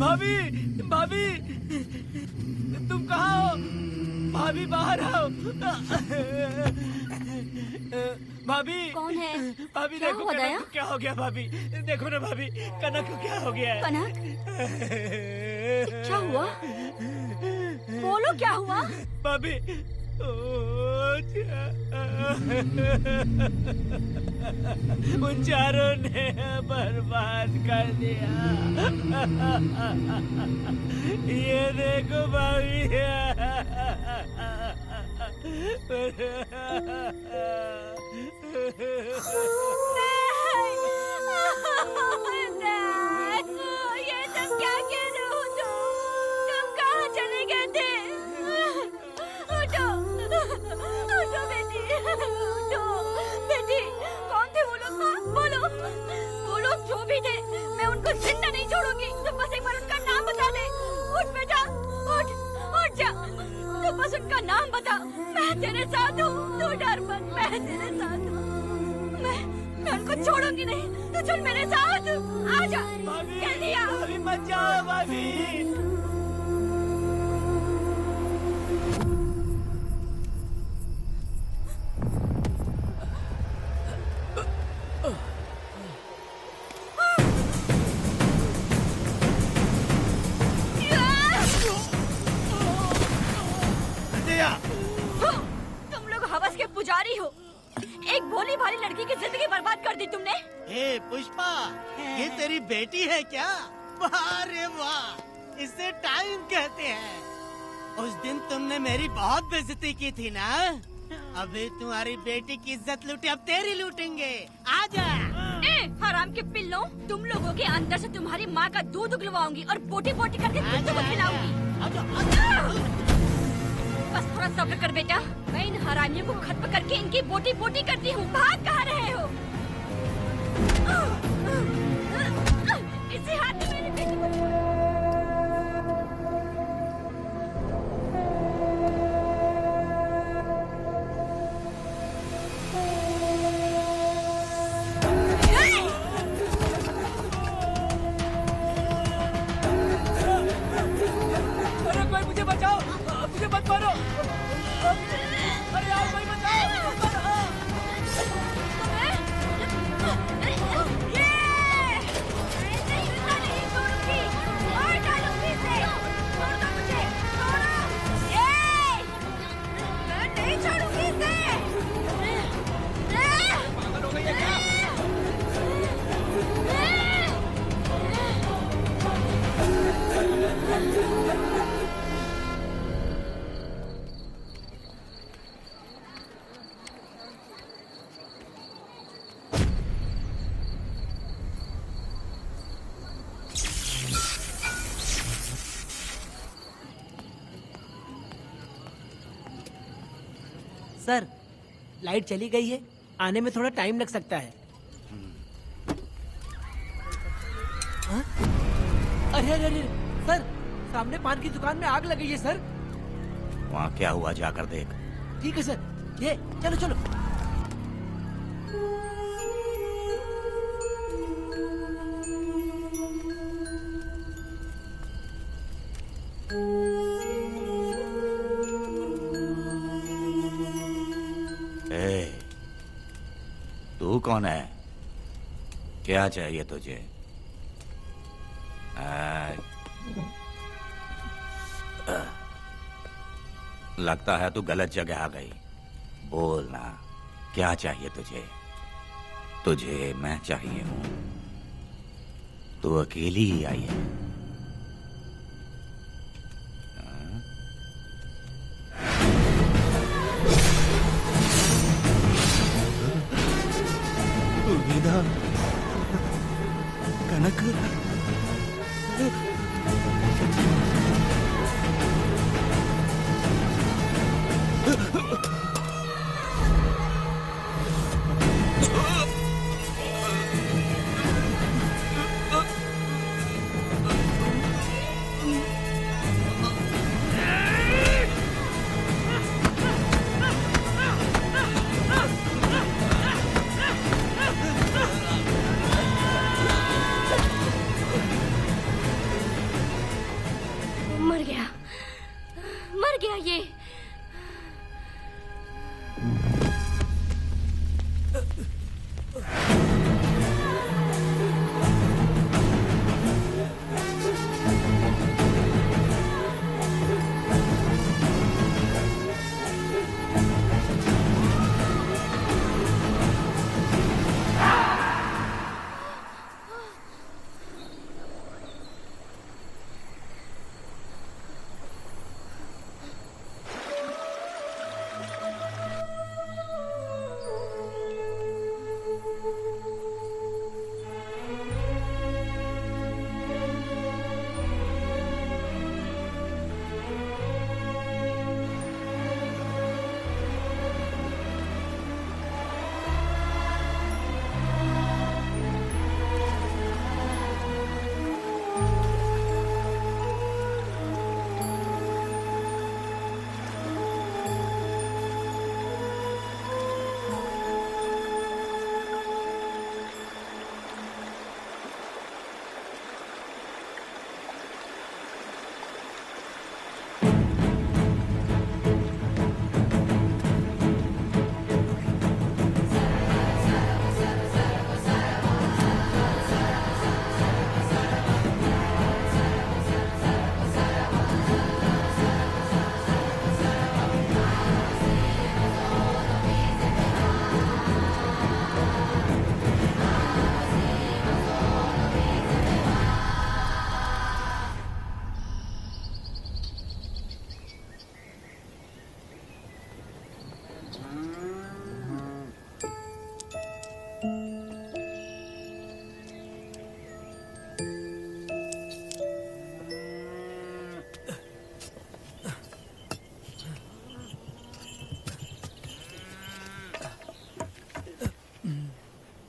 भाभी भाभी तुम कहाँ हो? भाभी बाहर आओ। भाभी कौन है? भाभी क्या देखो हुआ कनक दया? को क्या हो गया? भाभी देखो ना भाभी, कनक को क्या हो गया है? कनक क्या हुआ? बोलो क्या हुआ? भाभी उन चारों ने बर्बाद कर दिया। ये देखो भाभी। ये सब क्या कह रहे हो तुम कहाँ चले गए थे? उठो उठो बेटी, उठो बेटी। कौन थे वो लोग? बोलो वो लोग जो भी थे, मैं उनको जिंदा नहीं छोड़ूंगी। तुम बस एक बार उनका नाम बता दे। उठ बेटा, उठ उठ जा। तू बस उनका नाम बता। मैं तेरे साथ हूँ, तू डर मत, मैं तेरे साथ हूँ। मैं उनको छोड़ूंगी नहीं। तू चल मेरे साथ, आजा जल्दी आ। भाभी मत जाओ भाभी। तुम लोग हवस के पुजारी हो। एक भोली भाली लड़की की जिंदगी बर्बाद कर दी तुमने। ए पुष्पा, ये तेरी बेटी है क्या? वाह रे वाह, इसे टाइम कहते हैं। उस दिन तुमने मेरी बहुत बेइज्जती की थी ना? अभी तुम्हारी बेटी की इज्जत लूटे, अब तेरी लूटेंगे। आजा। हराम के पिल्लों, तुम लोगों के अंदर से तुम्हारी माँ का दूध उगलवाऊंगी और बोटी बोटी करके तुमको खिलाऊंगी। आजा। बस थोड़ा सब्र कर बेटा, मैं इन हरामियों को खत्म करके इनकी बोटी बोटी करती हूँ। भाग कहाँ रहे हो? इसी हाथ में मेरी बेटी को अरे कोई मुझे बचाओ, मुझे मत मारो। अरे यार कोई बचाओ, मत मारो। पागल हो गई है क्या? सर, लाइट चली गई है, आने में थोड़ा टाइम लग सकता है। हाँ? अरे अरे अरे सर, सामने पान की दुकान में आग लगी है सर। वहाँ क्या हुआ जाकर देख। ठीक है सर, ये चलो चलो। ए, तू कौन है? क्या चाहिए तुझे? लगता है तू गलत जगह आ गई। बोल ना, क्या चाहिए तुझे? तुझे मैं चाहिए हूँ। तू अकेली ही आई है। कनक, मर गया, मर गया ये।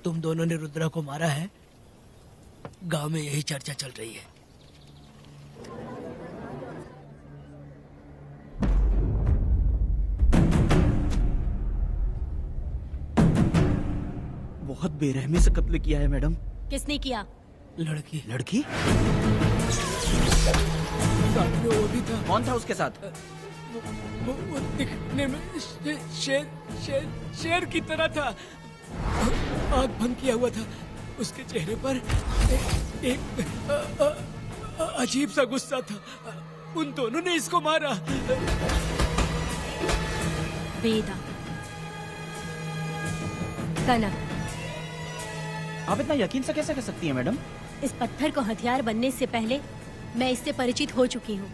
तुम दोनों ने रुद्रा को मारा है? गांव में यही चर्चा चल रही है। बहुत बेरहमी से कत्ल किया है मैडम। किसने किया? लड़की। लड़की? साथ में वो भी था। कौन था उसके साथ? वो दिखने में शेर की तरह था। आँख बंद किया हुआ था। उसके चेहरे पर एक अजीब सा गुस्सा था। उन दोनों ने इसको मारा। वेदा, कनक, आप इतना यकीन से कैसे कह सकती हैं मैडम? इस पत्थर को हथियार बनने से पहले मैं इससे परिचित हो चुकी हूँ।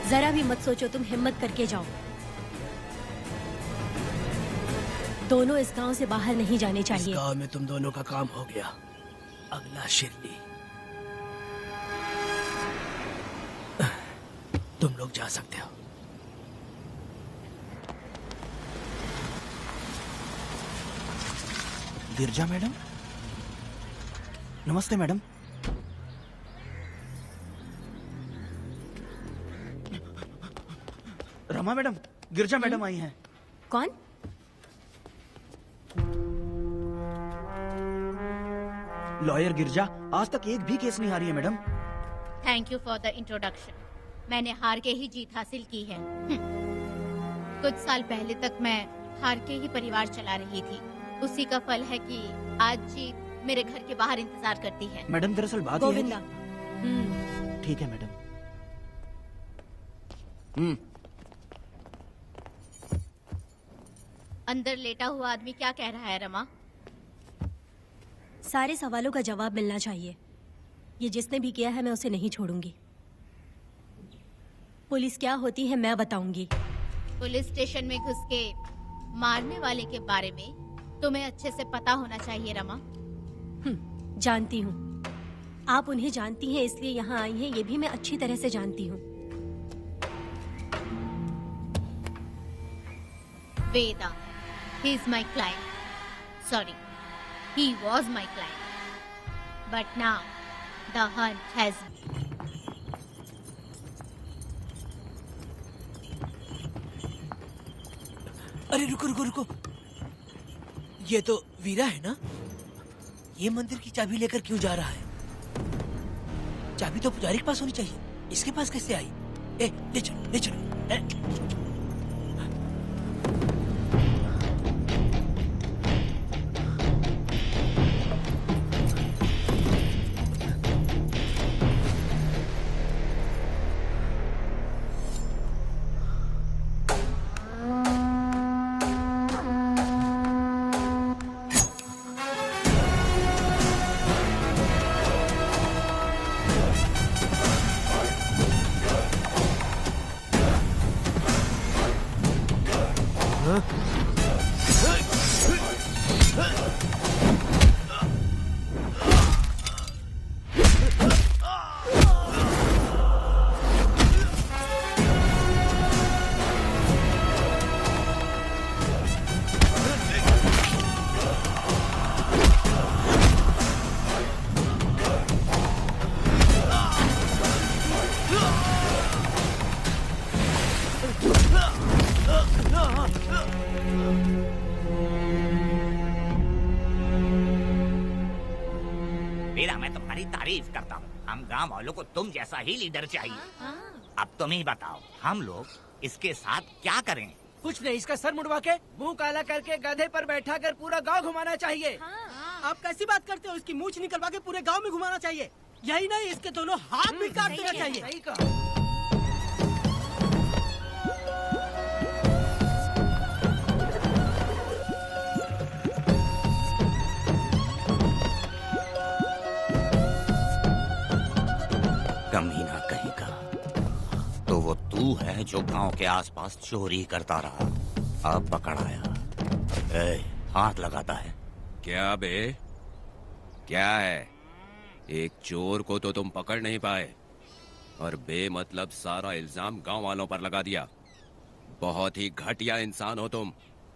जरा भी मत सोचो, तुम हिम्मत करके जाओ। दोनों इस गांव से बाहर नहीं जाने इस चाहिए। गांव में तुम दोनों का काम हो गया। अगला शिरली। तुम लोग जा सकते हो। गिरजा मैडम? नमस्ते मैडम। रमा मैडम, गिरजा मैडम आई हैं। कौन? लॉयर गिरजा आज तक एक भी केस नहीं हारी है madam. Thank you for the introduction. मैंने हार के ही जीत हासिल की है। कुछ साल पहले तक मैं हार के ही परिवार चला रही थी। उसी का फल है कि आज जीत मेरे घर के बाहर इंतजार करती है। मैडम दरअसल बात ये है गोविंदा। कि- ठीक है मैडम। अंदर लेटा हुआ आदमी क्या कह रहा है रमा? सारे सवालों का जवाब मिलना चाहिए। ये जिसने भी किया है मैं उसे नहीं छोड़ूंगी। पुलिस क्या होती है मैं बताऊंगी। पुलिस स्टेशन में घुस के मारने वाले के बारे में तुम्हें अच्छे से पता होना चाहिए रमा। जानती हूँ। आप उन्हें जानती हैं इसलिए यहाँ आई हैं, ये भी मैं अच्छी तरह से जानती हूँ। वेदा, he is my client. Sorry, he was my client. But now, the hunt has. अरे रुको रुको रुको, ये तो वीरा है ना? ये मंदिर की चाबी लेकर क्यों जा रहा है? चाबी तो पुजारी के पास होनी चाहिए, इसके पास कैसे आई? ए, ले चलो, ले चलो। वीरा, मैं तुम्हारी तारीफ करता हूँ। हम गांव वालों को तुम जैसा ही लीडर चाहिए। अब तुम ही बताओ, हम लोग इसके साथ क्या करें? कुछ नहीं, इसका सर मुड़वा के मुंह काला करके गधे पर बैठा कर पूरा गांव घुमाना चाहिए। आप कैसी बात करते हो? इसकी मूछ निकलवा के पूरे गांव में घुमाना चाहिए। यही नहीं, इसके दोनों हाथ भी काट देना चाहिए। सही कहा। कमीना कहीं का। तो वो तू है जो गांव के आसपास चोरी करता रहा, अब पकड़ाया। हाथ लगाता है। क्या बे, क्या है? एक चोर को तो तुम पकड़ नहीं पाए और बेमतलब सारा इल्जाम गांव वालों पर लगा दिया। बहुत ही घटिया इंसान हो तुम।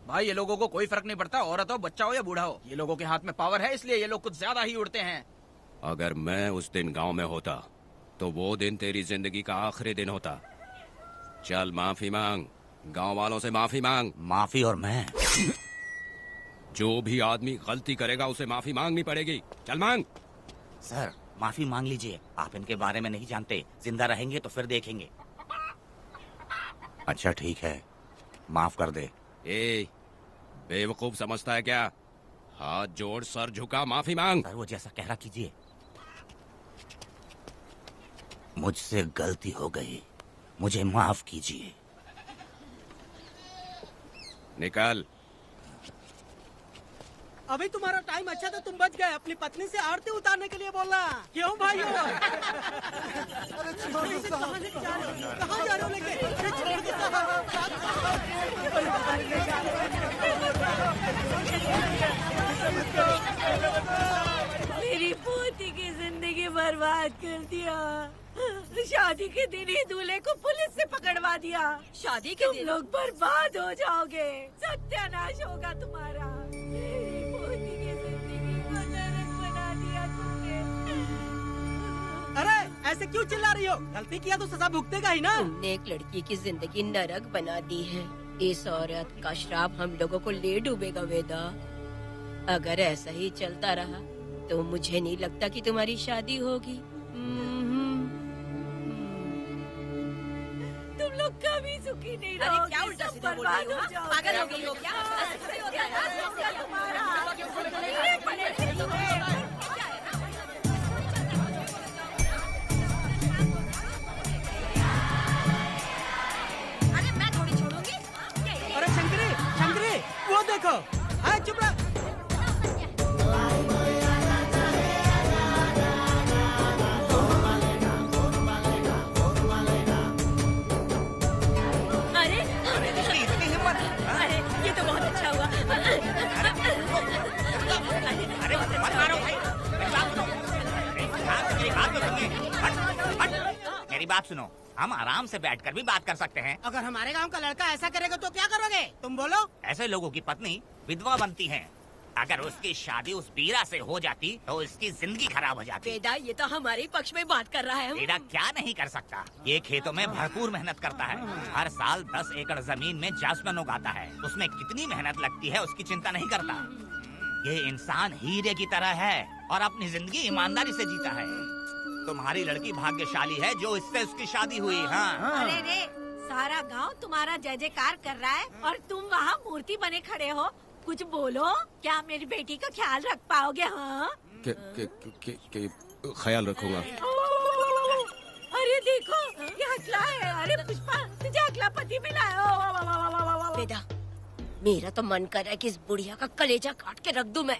भाई ये लोगों को कोई फर्क नहीं पड़ता, औरत हो, बच्चा हो या बूढ़ा हो। ये लोगों के हाथ में पावर है, इसलिए ये लोग कुछ ज्यादा ही उड़ते हैं। अगर मैं उस दिन गांव में होता तो वो दिन तेरी जिंदगी का आखिरी दिन होता। चल माफी मांग, गांव वालों से माफी मांग। माफी? और मैं? जो भी आदमी गलती करेगा उसे माफी मांगनी पड़ेगी। चल मांग। सर, माफी मांग लीजिए। आप इनके बारे में नहीं जानते, जिंदा रहेंगे तो फिर देखेंगे। अच्छा ठीक है, माफ कर दे। ए, बेवकूफ समझता है क्या? हाथ जोड़, सर झुका, माफी मांग। सर, वो जैसा कह रहा कीजिए। मुझसे गलती हो गई, मुझे माफ कीजिए। निकल। अभी तुम्हारा टाइम अच्छा था, तुम बच गए। अपनी पत्नी से आरती उतारने के लिए बोलना। क्यों भाइयों? कहाँ जा रहे हो लेके? मेरी पोती की जिंदगी बर्बाद कर दिया। शादी के दिन ही दूल्हे को पुलिस से पकड़वा दिया। शादी के दिन लोग बर्बाद हो जाओगे, सत्यानाश होगा तुम्हारा। मेरी पोती की जिंदगी को नरक बना दिया तुमने। अरे ऐसे क्यों चिल्ला रही हो? गलती किया तो सजा भुगतेगा ही ना। तुमने एक लड़की की जिंदगी नरक बना दी है। इस औरत का श्राप हम लोगों को ले डूबेगा वेदा। अगर ऐसा ही चलता रहा तो मुझे नहीं लगता कि तुम्हारी शादी होगी। तुम लोग कभी सुखी नहीं अरे रहोगे। क्या उल्टा सब सीधा बोल बर्बाद रही हो? हो जाओगे। पागल हो गई हो क्या? ऐसा थोड़ी होता है। तुम्हारा अरे मैं थोड़ी छोड़ूंगी। अरे शंकरी, शंकरी, वो देखो। हाँ, चुप रह। अरे ये तो बहुत अच्छा हुआ। अरे मत मारो भाई, मेरी बात सुनो। हम आराम से बैठकर भी बात कर सकते हैं। अगर हमारे गांव का लड़का ऐसा करेगा तो क्या करोगे? तुम बोलो। ऐसे लोगों की पत्नी विधवा बनती है। अगर उसकी शादी उस बीरा से हो जाती तो इसकी जिंदगी खराब हो जाती। वेदा, ये तो हमारे पक्ष में बात कर रहा है। बीरा क्या नहीं कर सकता? ये खेतों में भरपूर मेहनत करता है। हर साल 10 एकड़ जमीन में जासमन उगाता है। उसमें कितनी मेहनत लगती है उसकी चिंता नहीं करता। ये इंसान हीरे की तरह है और अपनी जिंदगी ईमानदारी से जीता है। तुम्हारी लड़की भाग्यशाली है जो इससे उसकी शादी हुई। हाँ अरे रे, सारा गांव तुम्हारा जय जयकार कर रहा है और तुम वहाँ मूर्ति बने खड़े हो। कुछ बोलो, क्या मेरी बेटी का ख्याल रख पाओगे? हाँ ख्याल रखूंगा। अरे देखो, ये हकला है। अरे पुष्पा, तुझे हकला पति मिला है। वेदा, मेरा तो मन कर रहा है कि इस बुढ़िया का कलेजा काट के रख दूं मैं।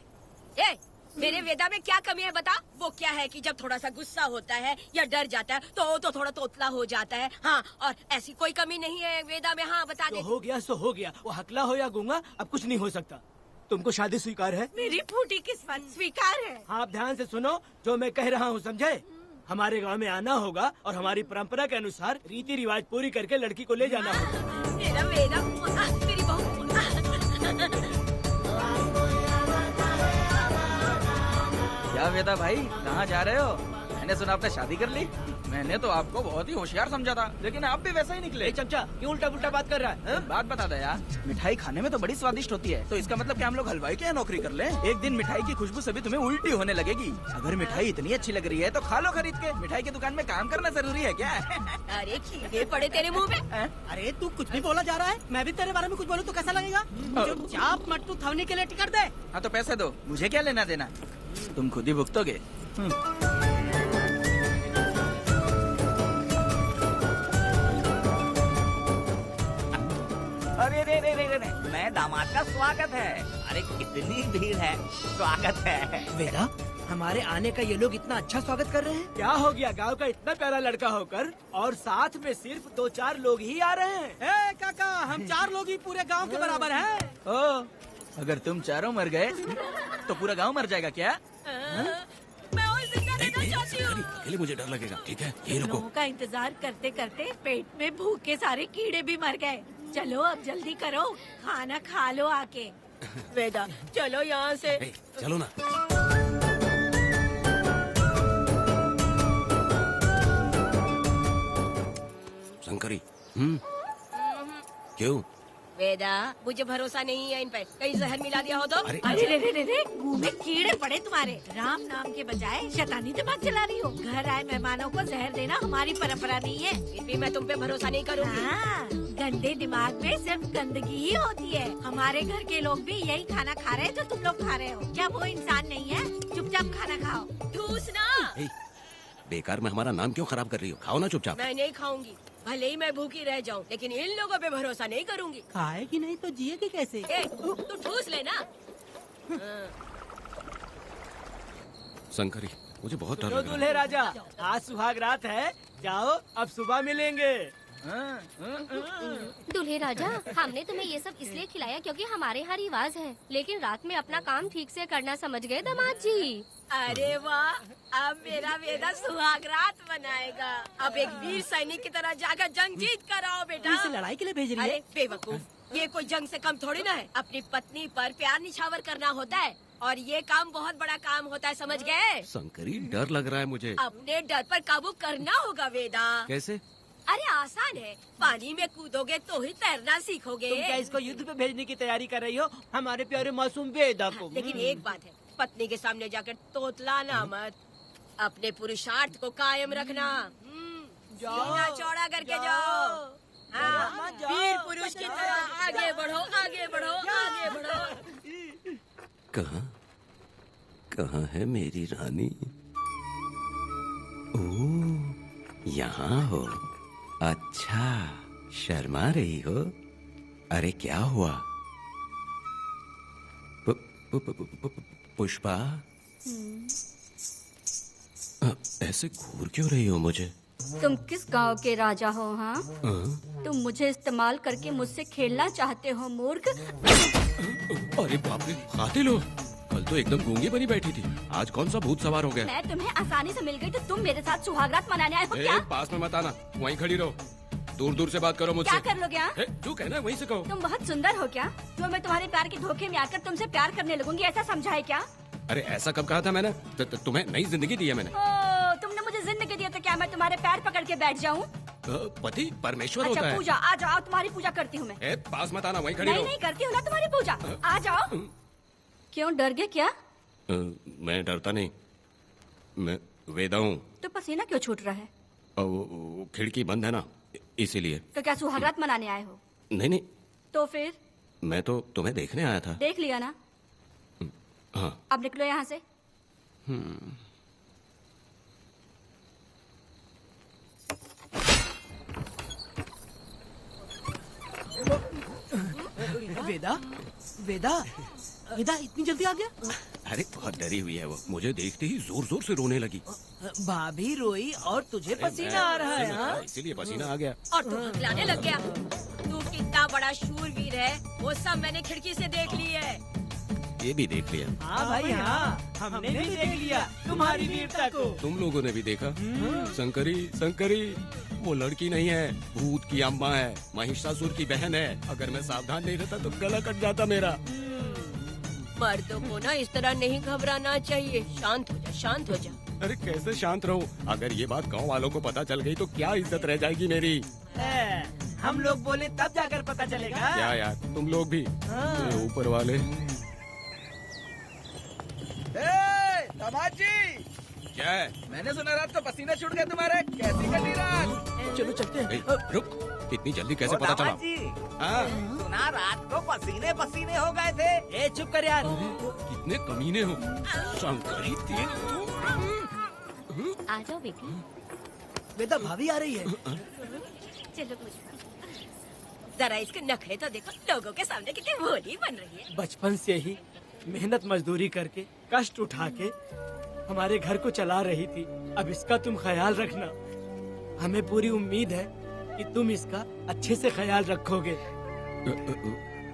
ए, मेरे वेदा में क्या कमी है बता? वो क्या है कि जब थोड़ा सा गुस्सा होता है या डर जाता है तो थोड़ा तोतला हो जाता है। हाँ, और ऐसी कोई कमी नहीं है वेदा में। हाँ बता दे। हो गया सो हो गया, वो हकला हो या गूंगा अब कुछ नहीं हो सकता। तुमको शादी स्वीकार है? मेरी फूटी किस्मत स्वीकार है। आप ध्यान से सुनो जो मैं कह रहा हूँ, समझे? हमारे गांव में आना होगा और हमारी परंपरा के अनुसार रीति रिवाज पूरी करके लड़की को ले जाना होगा। मेरा वेदा, मेरी बहू। क्या वेदा भाई, कहाँ जा रहे हो? मैंने सुना आपने शादी कर ली। मैंने तो आपको बहुत ही होशियार समझा था, लेकिन आप भी वैसा ही निकले। चमचा क्यों उल्टा पुल्टा बात कर रहा है? बात बता दे यार, मिठाई खाने में तो बड़ी स्वादिष्ट होती है, तो इसका मतलब क्या हम लोग हलवाई के यहाँ नौकरी कर लें? एक दिन मिठाई की खुशबू से भी तुम्हें उल्टी होने लगेगी। अगर मिठाई इतनी अच्छी लग रही है तो खा लो खरीद के। मिठाई की दुकान में काम करना जरूरी है क्या? अरे कीड़े पड़े तेरे मुंह में। अरे तू कुछ भी बोला जा रहा है, मैं भी तेरे बारे में कुछ बोलूं तो कैसा लगेगा? चुपचाप मट्टू थवने के लिए टिकट दे। हाँ तो पैसे दो, मुझे क्या लेना देना, तुम खुद ही भुगतोगे। अरे रे रे रे रे, नए दामाद का स्वागत है। अरे कितनी भीड़ है, स्वागत है। वेदा, हमारे आने का ये लोग इतना अच्छा स्वागत कर रहे हैं। क्या हो गया, गांव का इतना प्यारा लड़का होकर और साथ में सिर्फ 2-4 लोग ही आ रहे हैं। ए काका, हम 4 लोग ही पूरे गांव के बराबर हैं। ओ, अगर तुम चारों मर गए तो पूरा गांव मर जाएगा क्या? मैं और जिंदा रहना चाहती हूँ। अकेले मुझे डर लगेगा। ठीक है, ये रुको। लोगों का इंतजार करते करते पेट में भूख के सारे कीड़े भी मर गए। चलो अब जल्दी करो, खाना खा लो आके। वेदा, चलो यहाँ से। चलो ना। शंकरी, क्यों? वेदा, मुझे भरोसा नहीं है इन पे, कहीं जहर मिला दिया हो तो। अरे अरे रे रे रे रे, मुंह में कीड़े पड़े तुम्हारे। राम नाम के बजाय शैतानी दिमाग चला रही हो। घर आए मेहमानों को जहर देना हमारी परंपरा नहीं है। फिर भी मैं तुम पे भरोसा नहीं करूँगी। हाँ, गंदे दिमाग में सिर्फ गंदगी ही होती है। हमारे घर के लोग भी यही खाना खा रहे हैं जो तुम लोग खा रहे हो। क्या वो इंसान नहीं है? चुपचाप खाना खाओ। ठूसना। बेकार में हमारा नाम क्यों खराब कर रही हो? खाओ ना चुपचाप। मैं नहीं खाऊंगी, भले ही मैं भूखी रह जाऊं, लेकिन इन लोगों पे भरोसा नहीं करूंगी। खाएगी नहीं तो जिएगी कैसे? ए, तू ठूस लेना। शंकरी, मुझे बहुत डर जो लग रहा है। दूल्हे राजा, आज सुहाग रात है, जाओ अब सुबह मिलेंगे। दूल्हे राजा, हमने तुम्हें ये सब इसलिए खिलाया क्योंकि हमारे यहाँ रिवाज है, लेकिन रात में अपना काम ठीक से करना समझ गए दामाद जी। अरे वाह, अब मेरा वेदा सुहाग रात मनाएगा। अब एक वीर सैनिक की तरह जाकर जंग जीत कर आओ बेटा। इसे लड़ाई के लिए भेज रही है? अरे बेवकूफ, ये कोई जंग से कम थोड़ी ना है। अपनी पत्नी पर प्यार निछावर करना होता है और ये काम बहुत बड़ा काम होता है, समझ गए? शंकरी, डर लग रहा है मुझे। अपने डर पर काबू करना होगा वेदा। कैसे? अरे आसान है, पानी में कूदोगे तो ही तैरना सीखोगे। तुम क्या इसको युद्ध पे भेजने की तैयारी कर रही हो, हमारे प्यारे मासूम वेदा को? लेकिन एक बात है, पत्नी के सामने जाकर तोतलाना मत। अपने पुरुषार्थ को कायम रखना। सीना चौड़ा करके जाओ। हाँ, वीर पुरुष की तरह आगे बढ़ो, आगे बढ़ो, आगे बढ़ो। कहाँ है मेरी रानी? ओह, यहाँ हो। अच्छा, शर्मा रही हो? अरे क्या हुआ? पुष्पा, ऐसे घूर क्यों रही हो मुझे? तुम किस गांव के राजा हो? हाँ, तुम मुझे इस्तेमाल करके मुझसे खेलना चाहते हो मूर्ख। अरे बाप रे, कातिल हो। कल तो एकदम गूंगी बनी बैठी थी, आज कौन सा भूत सवार हो गया? मैं तुम्हें आसानी से मिल गई तो तुम मेरे साथ सुहागरात मनाने आए हो क्या? पास में मत आना, वहीं खड़ी रहो। दूर दूर से बात करो मुझसे। क्या कर लोगे? हाँ? जो कहना है वहीं से कहो। तुम बहुत सुंदर हो क्या, जो मैं तुम्हारे प्यार के धोखे में आकर तुमसे प्यार करने लगूंगी, ऐसा समझा है क्या? अरे ऐसा कब कहा था मैंने? तुम्हें नई जिंदगी दी है मैंने। ओ, तुमने मुझे जिंदगी दी है तो क्या मैं तुम्हारे पैर पकड़ के बैठ जाऊँ? पति परमेश्वर अच्छा होता है। पूजा, आ जाओ, तुम्हारी पूजा करती हूँ मैं। पास मत आना, वहीं खड़ी रहो। नहीं करती हूँ ना तुम्हारी पूजा, आ जाओ। क्यों डर गए क्या? मैं डरता नहीं, वेदा हूँ। तो पसीना क्यों छूट रहा है? वो खिड़की बंद है ना, इसीलिए। तो क्या सुहागरात मनाने आए हो? नहीं, तो फिर मैं तो तुम्हें देखने आया था। देख लिया ना। हाँ। अब निकलो यहाँ से। वेदा वेदा वेदा इतनी जल्दी आ गया? अरे बहुत डरी हुई है वो, मुझे देखते ही जोर जोर से रोने लगी। भाभी रोई और तुझे पसीना आ रहा है? हाँ? इसीलिए पसीना आ गया। और तू हकलाने लग गया। तू कितना बड़ा शूरवीर है, वो सब मैंने खिड़की से देख ली है। ये भी देख लिया। हाँ भाई हाँ, हमने भी देख लिया तुम्हारी वीरता को। तुम लोगों ने भी देखा। शंकरी शंकरी वो लड़की नहीं है, भूत की अम्मा है, महिषासुर की बहन है। अगर मैं सावधान नहीं रहता तो गला कट जाता मेरा। मर्दों को ना इस तरह नहीं घबराना चाहिए। शांत हो जा, शांत हो जा। अरे कैसे शांत रहूं? अगर ये बात गांव वालों को पता चल गई तो क्या इज्जत रह जाएगी मेरी। हम लोग बोले तब जाकर पता चलेगा। क्या यार, तुम लोग भी ऊपर वाले। दामाद जी, क्या है? मैंने सुना रात को पसीना छूट गया तुम्हारे, कैसी कटी रात? चलो चलते हैं। रुक, इतनी जल्दी कैसे पता चला? हाँ? सुना रात को पसीने पसीने हो गए थे। ए चुप कर यार। कितने कमीने हो शंकरी। आ जाओ बेटी। वेदा भाभी आ रही है। चलो जरा इसके नखरे तो देखो, लोगों के सामने कितनी भोली बन रही है। बचपन से ही मेहनत मजदूरी करके कष्ट उठा के हमारे घर को चला रही थी। अब इसका तुम ख्याल रखना। हमें पूरी उम्मीद है कि तुम इसका अच्छे से ख्याल रखोगे।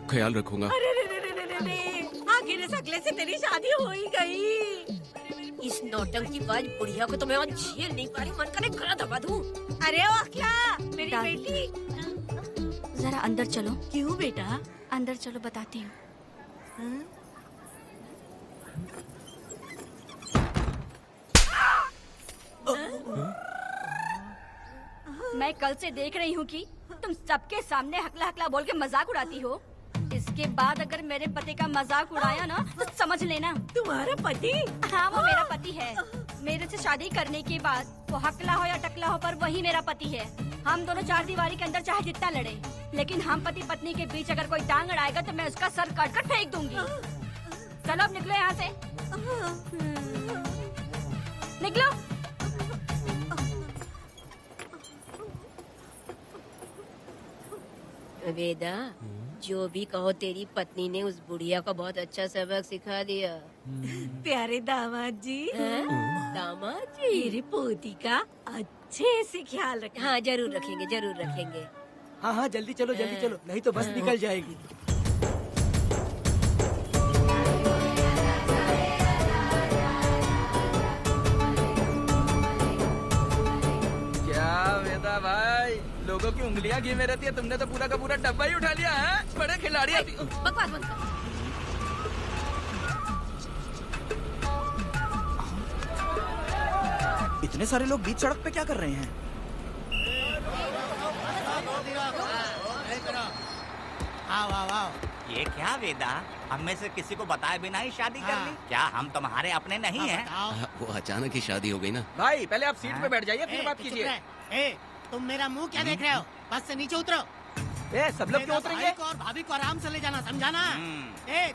ख्याल रखूंगा। आखिर इस अगले से तेरी शादी हो ही गई। इस नौटंकी बाज बुढ़िया को तो मैं और झेल नहीं पा रही। मन करे गला दबा दूं। अरे ओ अखिला, मेरी बेटी जरा अंदर चलो। क्यों बेटा? अंदर चलो, बताती हूँ। मैं कल से देख रही हूँ कि तुम सबके सामने हकला हकला बोल के मजाक उड़ाती हो। इसके बाद अगर मेरे पति का मजाक उड़ाया ना तो समझ लेना। तुम्हारा पति? हाँ, वो मेरा पति है। मेरे से शादी करने के बाद वो हकला हो या टकला हो, पर वही मेरा पति है। हम दोनों चार दीवारी के अंदर चाहे जितना लड़े, लेकिन हम पति पत्नी के बीच अगर कोई टांग अड़ाएगा तो मैं उसका सर काट कर फेंक दूंगी। चलो अब निकलो यहाँ से। निकलो। वेदा, जो भी कहो, तेरी पत्नी ने उस बुढ़िया को बहुत अच्छा सबक सिखा दिया। प्यारे दामाद जी, दामाद जी, मेरी पोती का अच्छे से ख्याल रखना। हाँ जरूर रखेंगे, जरूर रखेंगे। हाँ हाँ जल्दी चलो, जल्दी चलो, नहीं तो बस निकल जाएगी। क्या वेदा भाई, लोगों की उंगलियां घी में रहती है, तुमने तो पूरा का पूरा डब्बा ही उठा लिया है। बड़े खिलाड़ी। बकवास बंद कर। इतने सारे लोग बीच सड़क पे क्या कर रहे हैं? आओ आओ आओ। ये क्या वेदा, हम में से किसी को बताए बिना ही शादी कर ली? क्या हम तुम्हारे अपने नहीं हैं? वो अचानक ही शादी हो गई ना। भाई पहले आप सीट पे बैठ जाइए, फिर बात कीजिए। तुम मेरा मुंह क्या देख रहे हो? बस से नीचे उतरो। सब लोग क्यों उतरेंगे? भाई को और भाभी को आराम से ले जाना, समझाना?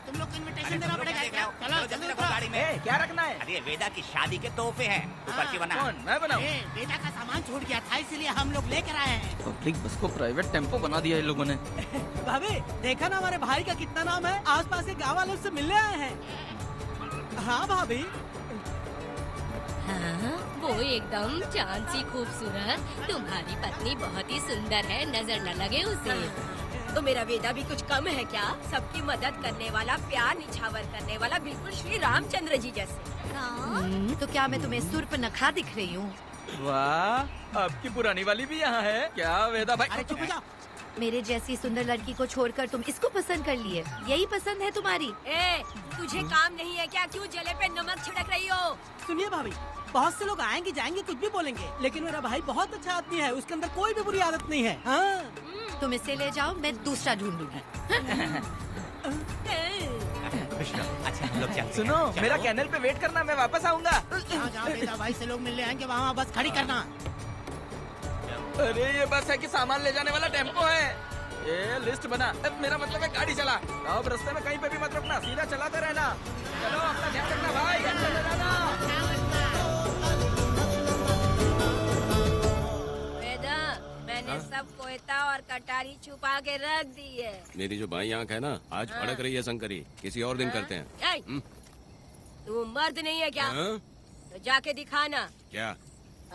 तुम लोग को इनविटेशन देना पड़ेगा। चलो जल्दी उतरो। गाड़ी में क्या रखना है? अरे वेदा की शादी के तोहफे हैं, ऊपर की बना। कौन? मैं बनाऊं? बेटा का सामान छूट गया था, इसलिए हम लोग लेकर आए हैं। पब्लिक बस को प्राइवेट टेम्पो बना दिया इन लोगों ने। भाभी देखा ना हमारे भाई का कितना नाम है, आसपास के गाँव वालों से मिलने आए हैं। हाँ भाभी। हाँ, वो एकदम चांद सी खूबसूरत। तुम्हारी पत्नी बहुत ही सुंदर है, नजर न लगे उसे। तो मेरा वेदा भी कुछ कम है क्या? सबकी मदद करने वाला, प्यार निछावर करने वाला, बिल्कुल श्री रामचंद्र जी जैसे। तो क्या मैं तुम्हें सूर्पनखा दिख रही हूँ? वाह, आपकी पुरानी वाली भी यहाँ है क्या वेदा भाई? अरे चुप हो जाओ। मेरे जैसी सुंदर लड़की को छोड़कर तुम इसको पसंद कर लिए, यही पसंद है तुम्हारी? तुझे काम नहीं है क्या? क्यों जले पे नमक छिड़क रही हो? सुनिए भाभी, बहुत से लोग आएंगे जाएंगे, कुछ भी बोलेंगे, लेकिन मेरा भाई बहुत अच्छा आदमी है, उसके अंदर कोई भी बुरी आदत नहीं है। हाँ। तुम इसे ले जाओ, मैं दूसरा ढूंढूंगी। खुश रहो। अच्छा हम लोग चलते हैं। सुनो, चलो। मेरा कैनल पे वेट करना, मैं वापस आऊंगा। जहाँ जहाँ बेटा भाई से लोग मिलने आएंगे वहाँ बस खड़ी करना। अरे ये बस है कि सामान ले जाने वाला टेम्पो है। ये लिस्ट बना, मेरा मतलब है गाड़ी चला। अब रास्ते में कहीं पे भी मत रुकना, सीधा चलाते रहना। चलो अपना ध्यान रखना भाई, अच्छा से जाना। वेदा, मैंने सब कोयता और कटारी छुपा के रख दी है। मेरी जो बाई आंख है ना, आज भड़क रही है शंकरी। किसी और दिन करते हैं। ए, तू मर्द नहीं है क्या? हाँ? तो जाके दिखाना क्या?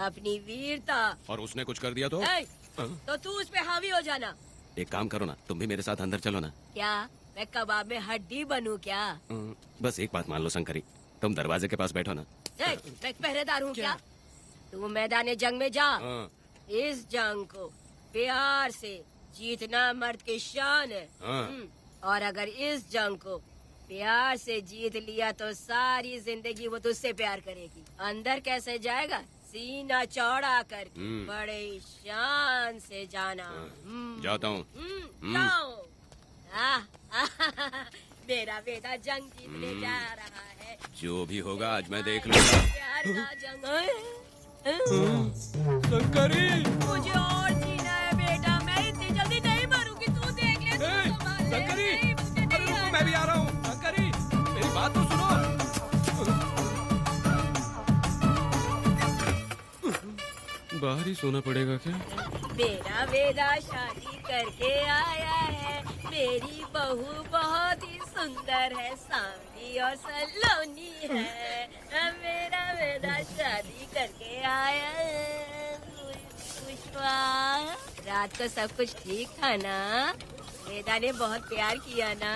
अपनी वीरता। और उसने कुछ कर दिया तो? ए, तो तू उस पे हावी हो जाना। एक काम करो ना, तुम भी मेरे साथ अंदर चलो ना। क्या मैं कबाब में हड्डी बनूं क्या? बस एक बात मान लो शंकरी, तुम दरवाजे के पास बैठो ना। ए, मैं पहरेदार हूँ क्या? तू मैदान जंग में जा। हाँ। इस जंग को प्यार से जीतना मर्द की शान है। हाँ। और अगर इस जंग को प्यार से जीत लिया तो सारी जिंदगी वो तुझसे प्यार करेगी। अंदर कैसे जाएगा? सीना चौड़ा करके बड़े शान से जाना। जाता हूँ। जाओ। मेरा बेटा जंग जीतने जा रहा है। जो भी होगा आज मैं देख लूंगा। प्यार का जंग। शंकरी, मुझे और जीना है बेटा, मैं इतनी जल्दी नहीं मरूंगी। तू देख ले, तू संभाल ले। शंकरी, नहीं, मुझे नहीं रुको, आना। मैं भी आ रहा हूँ। शंकरी, मेरी बात तो सुनो। बाहर ही सोना पड़ेगा क्या? मेरा वेदा शादी करके आया है। मेरी बहू बहुत ही सुंदर है, सांवली और सलोनी है। मेरा वेदा शादी करके आया है। पुष्पा, रात को सब कुछ ठीक था ना? वेदा ने बहुत प्यार किया ना?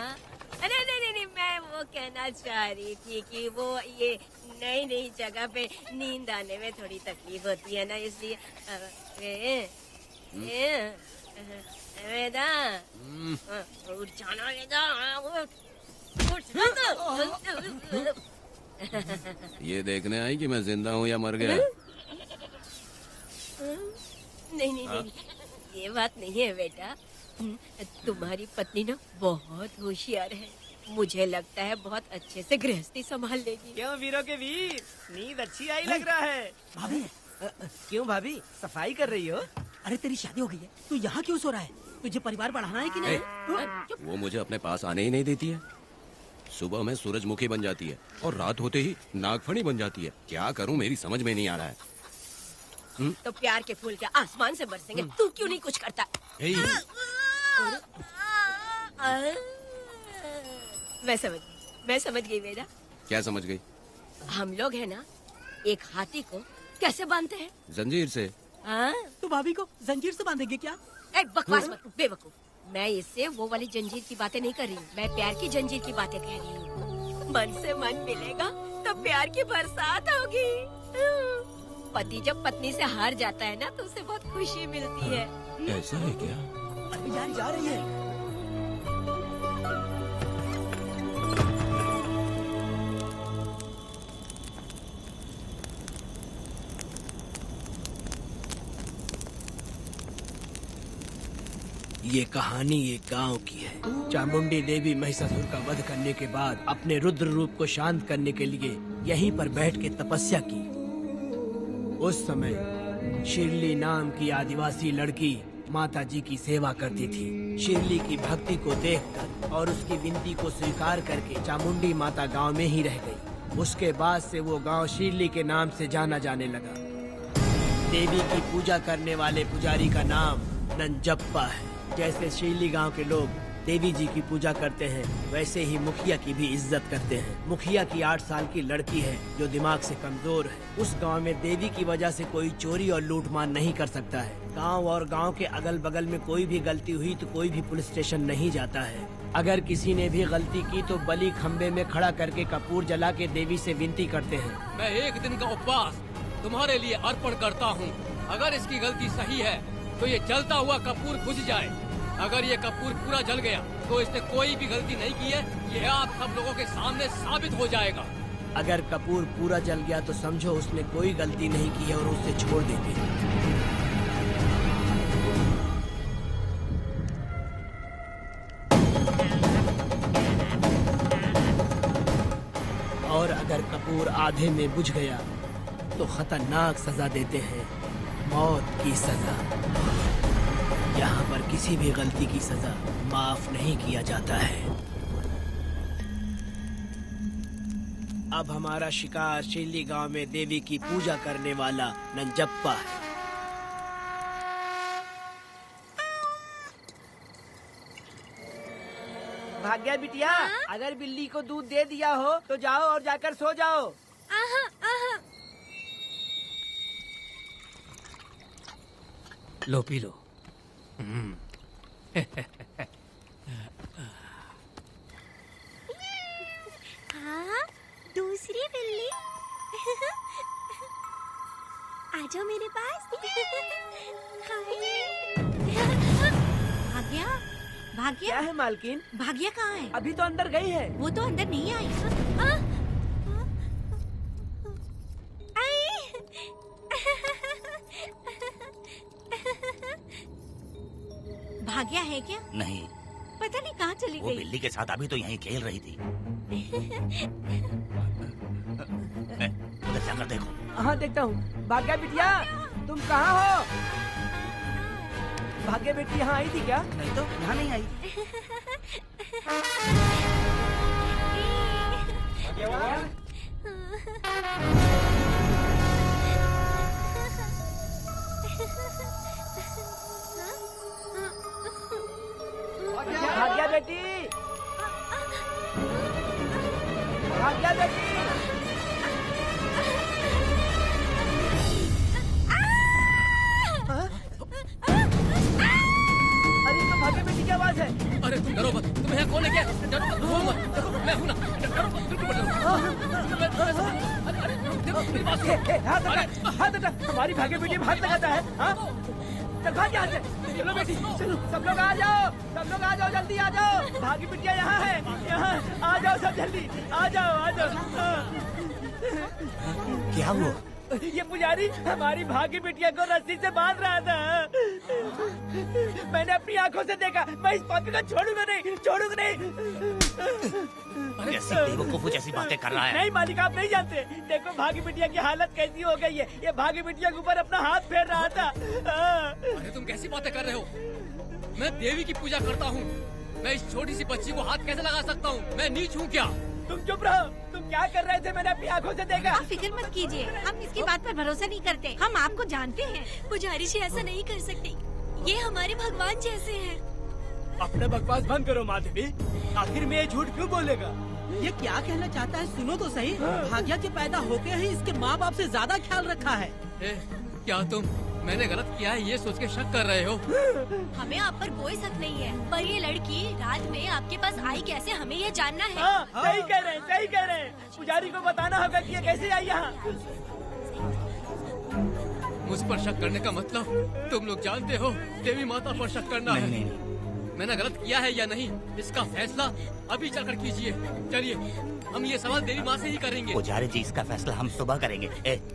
अरे नहीं, मैं वो कहना चाह रही थी कि वो ये नई जगह पे नींद आने में थोड़ी तकलीफ होती है ना, इसलिए वेदा उठ जाना। वेदा ये देखने आई कि मैं जिंदा हूँ या मर गया? नहीं, ये बात नहीं है बेटा। तुम्हारी पत्नी ना बहुत होशियार है। मुझे लगता है बहुत अच्छे से गृहस्थी संभाल लेगी। क्यों वीरों के वीर, नींद अच्छी आई लग रहा है। भाभी क्यों भाभी, सफाई कर रही हो? अरे तेरी शादी हो गई है, तू यहाँ क्यों सो रहा है? तुझे परिवार बढ़ाना है कि नहीं? वो मुझे अपने पास आने ही नहीं देती है। सुबह में सूरजमुखी बन जाती है और रात होते ही नागफनी बन जाती है। क्या करूं, मेरी समझ में नहीं आ रहा है। तो प्यार के फूल क्या आसमान से बरसेंगे? तू क्यों नहीं कुछ करता? मैं समझ गई वेदा। क्या समझ गई? हम लोग है ना, एक हाथी को कैसे बांधते हैं? जंजीर से। तू भाभी को जंजीर से बांधेगी क्या? बकवास मत, बेवकूफ। मैं इससे वो वाली जंजीर की बातें नहीं कर रही हूँ, मैं प्यार की जंजीर की बातें कह रही हूँ। मन से मन मिलेगा तो प्यार की बरसात होगी। पति जब पत्नी से हार जाता है ना तो उसे बहुत खुशी मिलती है। ऐसा है क्या? अरे यार जा रही है। ये कहानी एक गांव की है। चामुंडी देवी महिषासुर का वध करने के बाद अपने रुद्र रूप को शांत करने के लिए यहीं पर बैठ के तपस्या की। उस समय शिरली नाम की आदिवासी लड़की माता जी की सेवा करती थी। शिरली की भक्ति को देखकर और उसकी विनती को स्वीकार करके चामुंडी माता गांव में ही रह गई। उसके बाद से वो गांव शिरली के नाम से जाना जाने लगा। देवी की पूजा करने वाले पुजारी का नाम नंजप्पा है। जैसे शिरली गांव के लोग देवी जी की पूजा करते हैं, वैसे ही मुखिया की भी इज्जत करते हैं। मुखिया की 8 साल की लड़की है जो दिमाग से कमजोर है। उस गांव में देवी की वजह से कोई चोरी और लूटमार नहीं कर सकता है। गांव और गांव के अगल बगल में कोई भी गलती हुई तो कोई भी पुलिस स्टेशन नहीं जाता है। अगर किसी ने भी गलती की तो बलि खम्बे में खड़ा करके कपूर जला के देवी से विनती करते हैं। मैं 1 दिन का उपवास तुम्हारे लिए अर्पण करता हूँ। अगर इसकी गलती सही है तो ये जलता हुआ कपूर बुझ जाए। अगर ये कपूर पूरा जल गया तो इसने कोई भी गलती नहीं की है, ये आप सब लोगों के सामने साबित हो जाएगा। अगर कपूर पूरा जल गया तो समझो उसने कोई गलती नहीं की है और उसे छोड़ देंगे। कपूर आधे में बुझ गया तो खतरनाक सजा देते हैं, मौत की सजा। यहाँ पर किसी भी गलती की सजा माफ नहीं किया जाता है। अब हमारा शिकार शिल्ली गांव में देवी की पूजा करने वाला नंजप्पा है। भाग्या बिटिया, अगर बिल्ली को दूध दे दिया हो तो जाओ और जाकर सो जाओ। लो पी लो। हाँ, दूसरी बिल्ली। आ जाओ मेरे पास। भाग्या, भाग्या क्या है मालकिन? भाग्या कहाँ है? अभी तो अंदर गई है। वो तो अंदर नहीं आई। भाग्या है क्या? नहीं, पता नहीं कहाँ चली वो गई। बिल्ली के साथ अभी तो यहीं खेल रही थी। उधर जाकर देखो। हाँ देखता हूँ। भाग्या बिटिया, तुम कहाँ हो? भाग्या बेटी यहाँ आई थी क्या? नहीं तो यहाँ नहीं आई। भाग्या बेटी, भाग्या बेटी। अरे तो भाग्या बेटी की आवाज है। अरे तुम डरो मत, तुम्हें यहाँ कौन है? क्या डरो मत, रो मत, देखो मैं हूँ ना, डरो मत, बिल्कुल मत डरो। अरे देखो मेरी बात सुनो। हाथ हटा, हमारी भाग्य बेटी में हाथ लगाता है। हाँ? चल भाग यहाँ से। चलो बेटी, चलो सब लोग आ जाओ, सब लोग आ जाओ, जल्दी आ जाओ। भाग्य बिटिया यहाँ है, यहाँ आ जाओ सब जल्दी, आ जाओ, आ जाओ। क्या हुआ? ये पुजारी हमारी भाग्य बिटिया को रस्सी से बांध रहा था। मैंने अपनी आंखों से देखा। मैं इस पापी को छोड़ूंगा नहीं, छोड़ूंगा नहीं। ऐसी बेवकूफों जैसी बातें कर रहा है। नहीं मालिक, आप नहीं जानते। देखो भाग्य बिटिया की हालत कैसी हो गई है। ये भाग्य बिटिया के ऊपर अपना हाथ फेर रहा था। अरे तुम कैसी बातें कर रहे हो? मैं देवी की पूजा करता हूँ। मैं इस छोटी सी बच्ची को हाथ कैसे लगा सकता हूँ? मैं नीच हूँ क्या? तुम चुप रहो। तुम क्या कर रहे थे? मैंने अपनी आंखों से देखा। आप फिक्र मत कीजिए, हम इसकी बात पर भरोसा नहीं करते। हम आपको जानते हैं। पुजारी जी ऐसा नहीं कर सकते, ये हमारे भगवान जैसे हैं। अपना बकवास बंद करो माधवी। आखिर में ये झूठ क्यों बोलेगा? ये क्या कहना चाहता है? सुनो तो सही। भाग्या के पैदा होके ही इसके माँ बाप से ज्यादा ख्याल रखा है। क्या तुम मैंने गलत किया है ये सोच के शक कर रहे हो? हमें आप पर कोई शक नहीं है, पर ये लड़की रात में आपके पास आई कैसे, हमें ये जानना है। हाँ, सही कह रहे हैं, सही कह रहे हैं। पुजारी को बताना होगा कि ये कैसे आई यहाँ। मुझ पर शक करने का मतलब तुम लोग जानते हो देवी माता पर शक करना है। नहीं। मैंने गलत किया है या नहीं, इसका फैसला अभी चलकर कीजिए। चलिए हम ये सवाल देवी माँ से ही करेंगे। पुजारी जी, इसका फैसला हम सुबह करेंगे।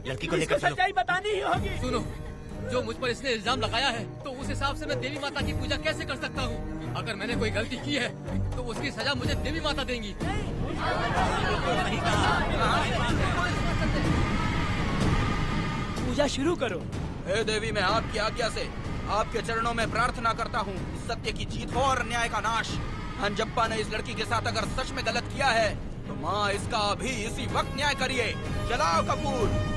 लड़की को लेकर चलो। सच्चाई बतानी ही होगी। सुनो, जो मुझ पर इसने इल्जाम लगाया है तो उस हिसाब से मैं देवी माता की पूजा कैसे कर सकता हूँ? अगर मैंने कोई गलती की है तो उसकी सजा मुझे देवी माता देंगी। पूजा शुरू करो। हे देवी, मैं आपकी आज्ञा से आपके चरणों में प्रार्थना करता हूँ, सत्य की जीत हो और न्याय का नाश। नंजप्पा ने इस लड़की के साथ अगर सच में गलत किया है तो माँ इसका अभी इसी वक्त न्याय करिए। जलाओ कपूर।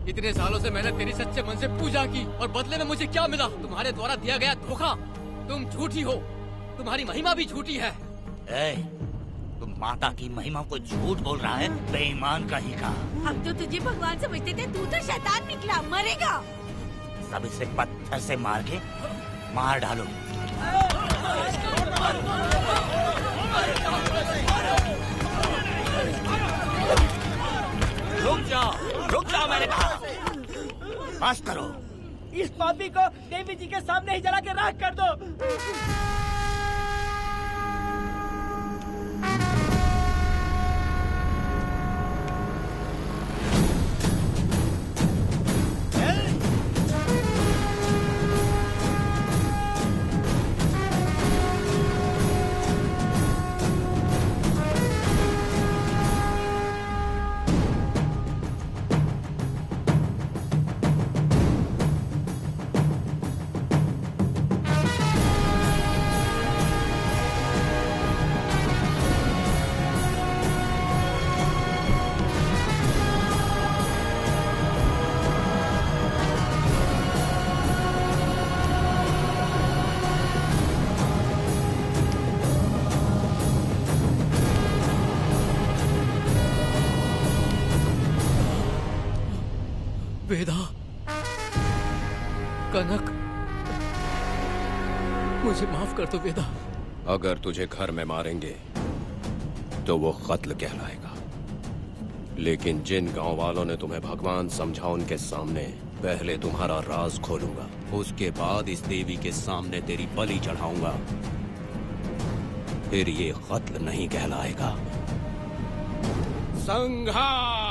इतने सालों से मैंने तेरी सच्चे मन से पूजा की और बदले में मुझे क्या मिला? तुम्हारे द्वारा दिया गया धोखा। तुम झूठी हो, तुम्हारी महिमा भी झूठी है। तुम माता की महिमा को झूठ बोल रहा है, बेईमान कहीं का। हम तो तुझे भगवान समझते थे, तू तो शैतान निकला, मरेगा। सब इसे पत्थर से मार के मार डालो। रुक जाओ मैंने कहा। बस करो। इस पापी को देवी जी के सामने ही जला के राख कर दो। वेदा, कनक, मुझे माफ कर दो वेदा। अगर तुझे घर में मारेंगे तो वो कत्ल कहलाएगा, लेकिन जिन गांव वालों ने तुम्हें भगवान समझा उनके सामने पहले तुम्हारा राज खोलूंगा, उसके बाद इस देवी के सामने तेरी बलि चढ़ाऊंगा, फिर ये कत्ल नहीं कहलाएगा। संहार!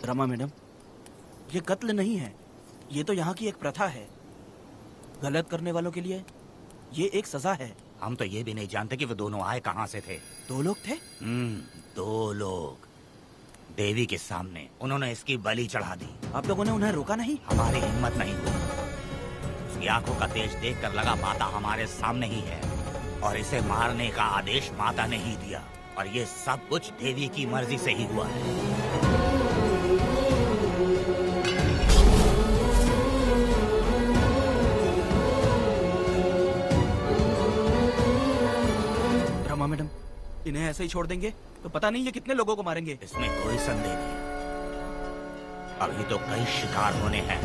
रमा मैडम, ये कत्ल नहीं है, ये तो यहाँ की एक प्रथा है। गलत करने वालों के लिए ये एक सजा है। हम तो ये भी नहीं जानते कि वो दोनों आए कहाँ से थे। 2 लोग थे? 2 लोग देवी के सामने, उन्होंने इसकी बलि चढ़ा दी। आप लोगों ने उन्हें रोका नहीं? हमारी हिम्मत नहीं हुई। उसकी आंखों का तेज देखकर लगा माता हमारे सामने ही है, और इसे मारने का आदेश माता ने ही दिया, और ये सब कुछ देवी की मर्जी से ही हुआ है। रमा मैडम, इन्हें ऐसे ही छोड़ देंगे तो पता नहीं ये कितने लोगों को मारेंगे। इसमें कोई संदेह नहीं, अभी तो कई शिकार होने हैं।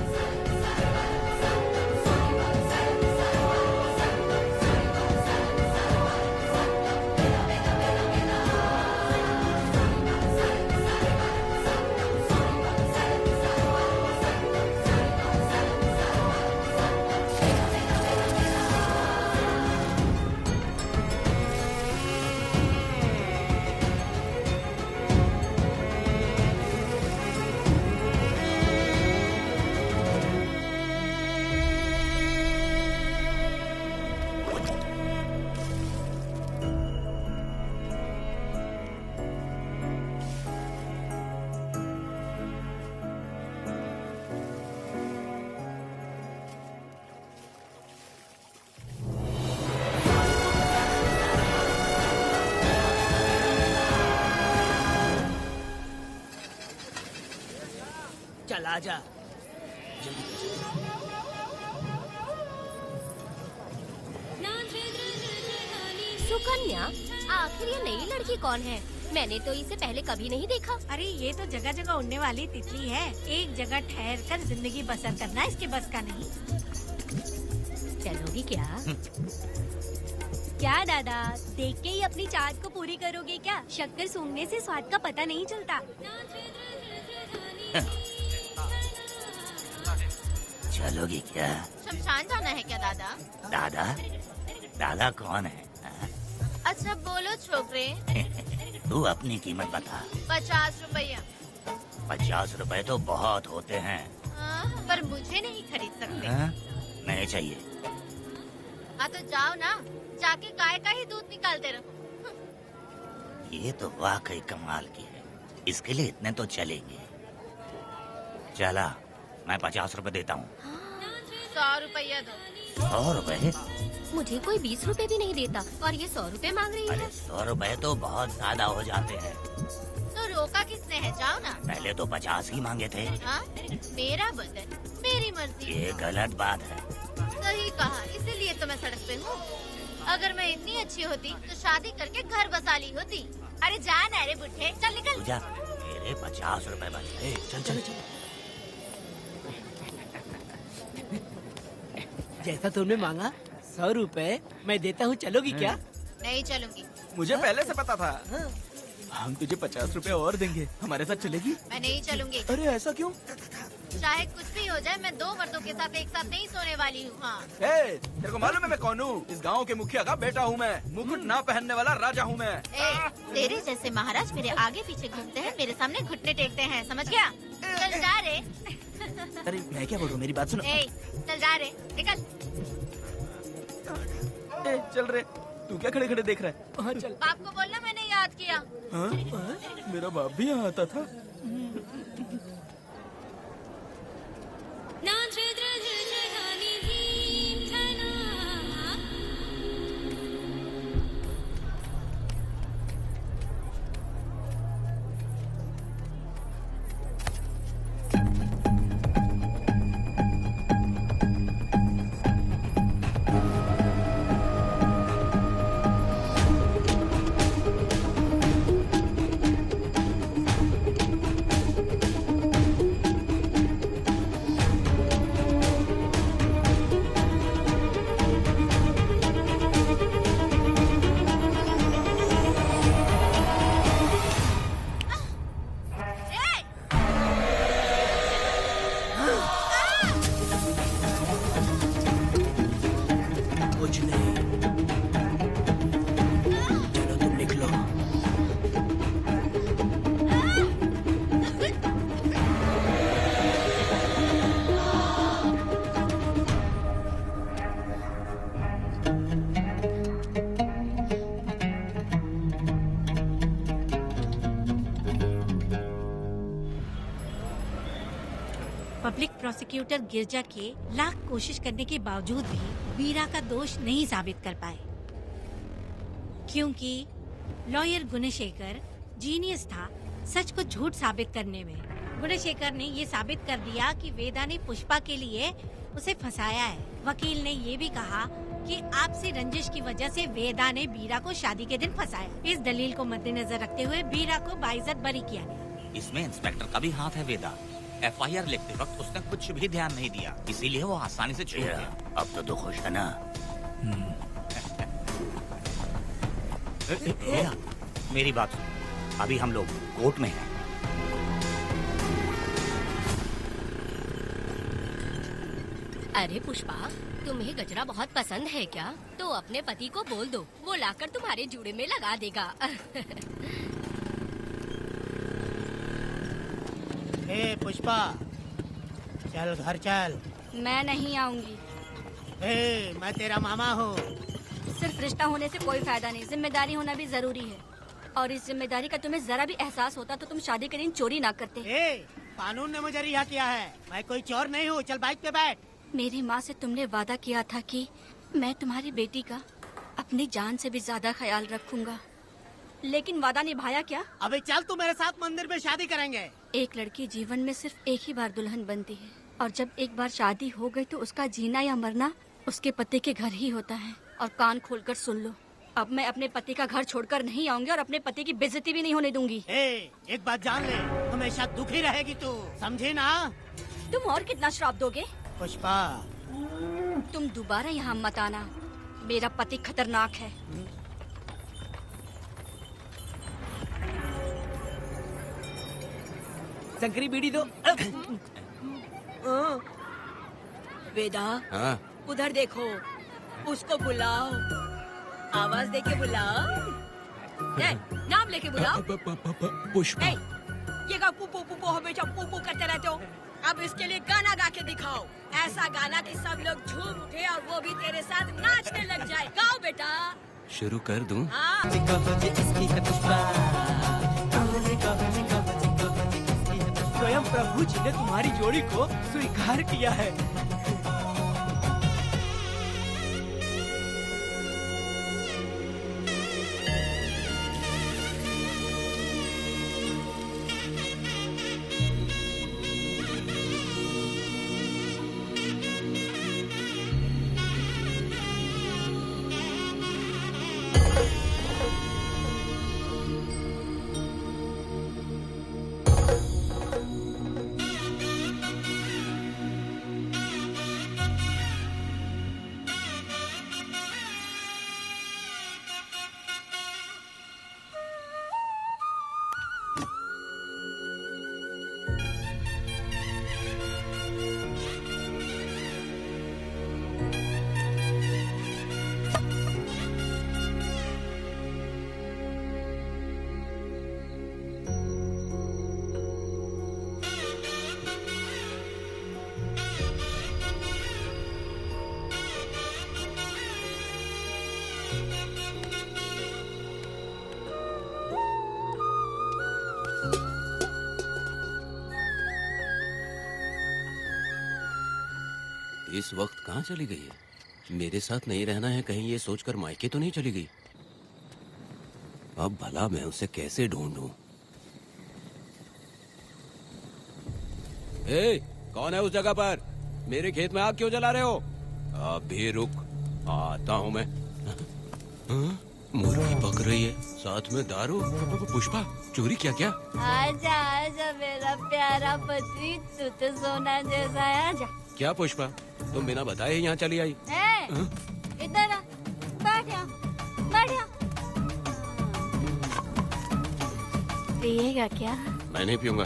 चल आजा। सुकन्या, आखिर ये नई लड़की कौन है? मैंने तो इसे पहले कभी नहीं देखा। अरे ये तो जगह जगह उड़ने वाली तितली है। एक जगह ठहर कर जिंदगी बसर करना इसके बस का नहीं। चलोगी क्या? क्या दादा, देख के ही अपनी चाहत को पूरी करोगे क्या? शक्कर सूंघने से स्वाद का पता नहीं चलता। चलोगी क्या? शमशान जाना है क्या दादा? दादा? दादा कौन है? अच्छा बोलो छोकरे। तू अपनी कीमत बता। 50 रुपया। 50 रुपए तो बहुत होते हैं। पर मुझे नहीं खरीद सकते। नहीं चाहिए। हाँ तो जाओ ना, जाके गाय का ही दूध निकालते रहो। ये तो वाकई कमाल की है, इसके लिए इतने तो चलेंगे। चला, मैं 50 रुपए देता हूँ। 100 रुपया दो। 100 रुपए? मुझे कोई 20 रुपए भी नहीं देता और ये 100 रुपए मांग रही है। अरे 100 रुपए तो बहुत ज्यादा हो जाते हैं। तो रोका किसने है? जाओ ना। पहले तो 50 ही मांगे थे। हाँ? मेरा बदन, मेरी मर्जी। ये गलत बात है। सही कहा, इसीलिए तो मैं सड़क पे हूँ। अगर मैं इतनी अच्छी होती तो शादी करके घर बसा ली होती। अरे जा ना रे बुढ़े, चल निकल। पूजा, मेरे 50 रुपए बचे। चल चल चल। जैसा तुमने मांगा 100 रुपए मैं देता हूँ, चलोगी क्या? नहीं चलूंगी। मुझे पहले से पता था। हम तुझे 50 रुपए और देंगे, हमारे साथ चलेगी? मैं नहीं चलूंगी। अरे ऐसा क्यों? चाहे कुछ भी हो जाए, मैं 2 मर्दों के साथ एक साथ नहीं सोने वाली हूँ। हाँ। तेरे को मालूम है मैं कौन हूँ? इस गांव के मुखिया का बेटा हूँ मैं। मुकुट ना पहनने वाला राजा हूँ मैं। तेरे जैसे महाराज मेरे आगे पीछे घूमते हैं, मेरे सामने घुटने टेकते हैं, समझ गया? चल जा रे। अरे मैं क्या बोल रहा हूँ, मेरी बात सुनो। चल जा रे, निकल। चल रे, तू क्या खड़े खड़े देख रहा है? हाँ चल। बाप को बोलना मैंने याद किया। हाँ? मेरा बाप भी यहाँ आता था। पब्लिक प्रोसिक्यूटर गिरजा के लाख कोशिश करने के बावजूद भी वीरा का दोष नहीं साबित कर पाए, क्योंकि लॉयर गुणशेखर जीनियस था सच को झूठ साबित करने में। गुणशेखर ने ये साबित कर दिया कि वेदा ने पुष्पा के लिए उसे फंसाया है। वकील ने ये भी कहा कि आपसी रंजिश की वजह से वेदा ने वीरा को शादी के दिन फंसाया। इस दलील को मद्देनजर रखते हुए वीरा को बाइज्जत बरी किया गया। इसमें इंस्पेक्टर का भी हाथ है वेदा। FIR लिखते वक्त उसने कुछ भी ध्यान नहीं दिया, इसीलिए वो आसानी से छूट गया। अब तो खुश है ना? वेदा, मेरी बात सुन, अभी हम लोग कोर्ट में हैं। अरे पुष्पा, तुम्हें गजरा बहुत पसंद है क्या? तो अपने पति को बोल दो, वो लाकर तुम्हारे जूड़े में लगा देगा। ए पुष्पा, चल घर चल। मैं नहीं आऊंगी। ए, मैं तेरा मामा हूँ। सिर्फ रिश्ता होने से कोई फायदा नहीं, जिम्मेदारी होना भी जरूरी है। और इस जिम्मेदारी का तुम्हें जरा भी एहसास होता तो तुम शादी के दिन चोरी ना करते। ए, कानून ने मुझे रिहा किया है, मैं कोई चोर नहीं हूँ। चल बाइक पे बैठ। मेरी माँ से तुमने वादा किया था कि मैं तुम्हारी बेटी का अपनी जान से भी ज्यादा ख्याल रखूंगा, लेकिन वादा निभाया क्या? अबे चल, तू मेरे साथ मंदिर में शादी करेंगे। एक लड़की जीवन में सिर्फ एक ही बार दुल्हन बनती है, और जब एक बार शादी हो गई तो उसका जीना या मरना उसके पति के घर ही होता है। और कान खोलकर सुन लो, अब मैं अपने पति का घर छोड़कर नहीं आऊंगी और अपने पति की बेइज्जती भी नहीं होने दूंगी। एक बात जान ले, हमेशा दुखी रहेगी तू, समझी ना? तुम और कितना श्राप दोगे? पुष्पा, तुम दोबारा यहाँ मत आना, मेरा पति खतरनाक है। शंकरी बीड़ी दो। वेदा, हाँ? उधर देखो, उसको बुलाओ, आवाज देके बुलाओ। ए, नाम लेके बुलाओ। पुष्पा। ए, ये का पुपू पुपू हमेशा पुपू करते रहते हो। अब इसके लिए गाना गा के दिखाओ, ऐसा गाना कि सब लोग झूम उठे और वो भी तेरे साथ नाचने लग जाए। गाओ बेटा। शुरू कर दूं? हाँ। स्वयं प्रभु जी ने तुम्हारी जोड़ी को स्वीकार किया है। इस वक्त कहाँ चली गई है? मेरे साथ नहीं रहना है कहीं ये सोचकर मायके तो नहीं चली गई? अब भला मैं उसे कैसे ढूंढूं? ए, कौन है उस जगह पर? मेरे खेत में आग क्यों जला रहे हो? अभी रुक, आता हूँ मैं। हाँ? मुर्गी पक रही है, साथ में दारू। पुष्पा, चोरी क्या? क्या? आजा आजा मेरा प्यारा पति, तू तो सोना जैसा है। आजा। क्या पुष्पा, तुम बिना बताए ही यहाँ चली आई? इधर आ, बैठ यहाँ, बैठ यहाँ। पिएगा क्या? मैं नहीं पीऊंगा।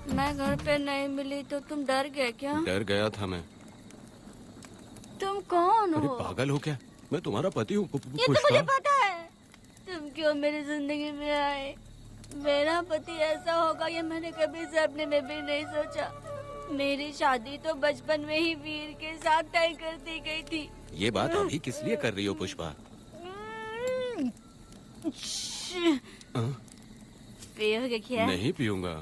मैं घर पे नहीं मिली तो तुम डर गए क्या? डर गया था मैं। तुम कौन अरे हो? पागल हो क्या? मैं तुम्हारा पति हूँ। ये तो मुझे पता है। तुम क्यों मेरी जिंदगी में आए? मेरा पति ऐसा होगा ये मैंने कभी सपने में भी नहीं सोचा। मेरी शादी तो बचपन में ही वीर के साथ तय कर दी गई थी। ये बात अभी किस लिए कर रही हो पुष्पा? पियोगे क्या? नहीं पीऊंगा।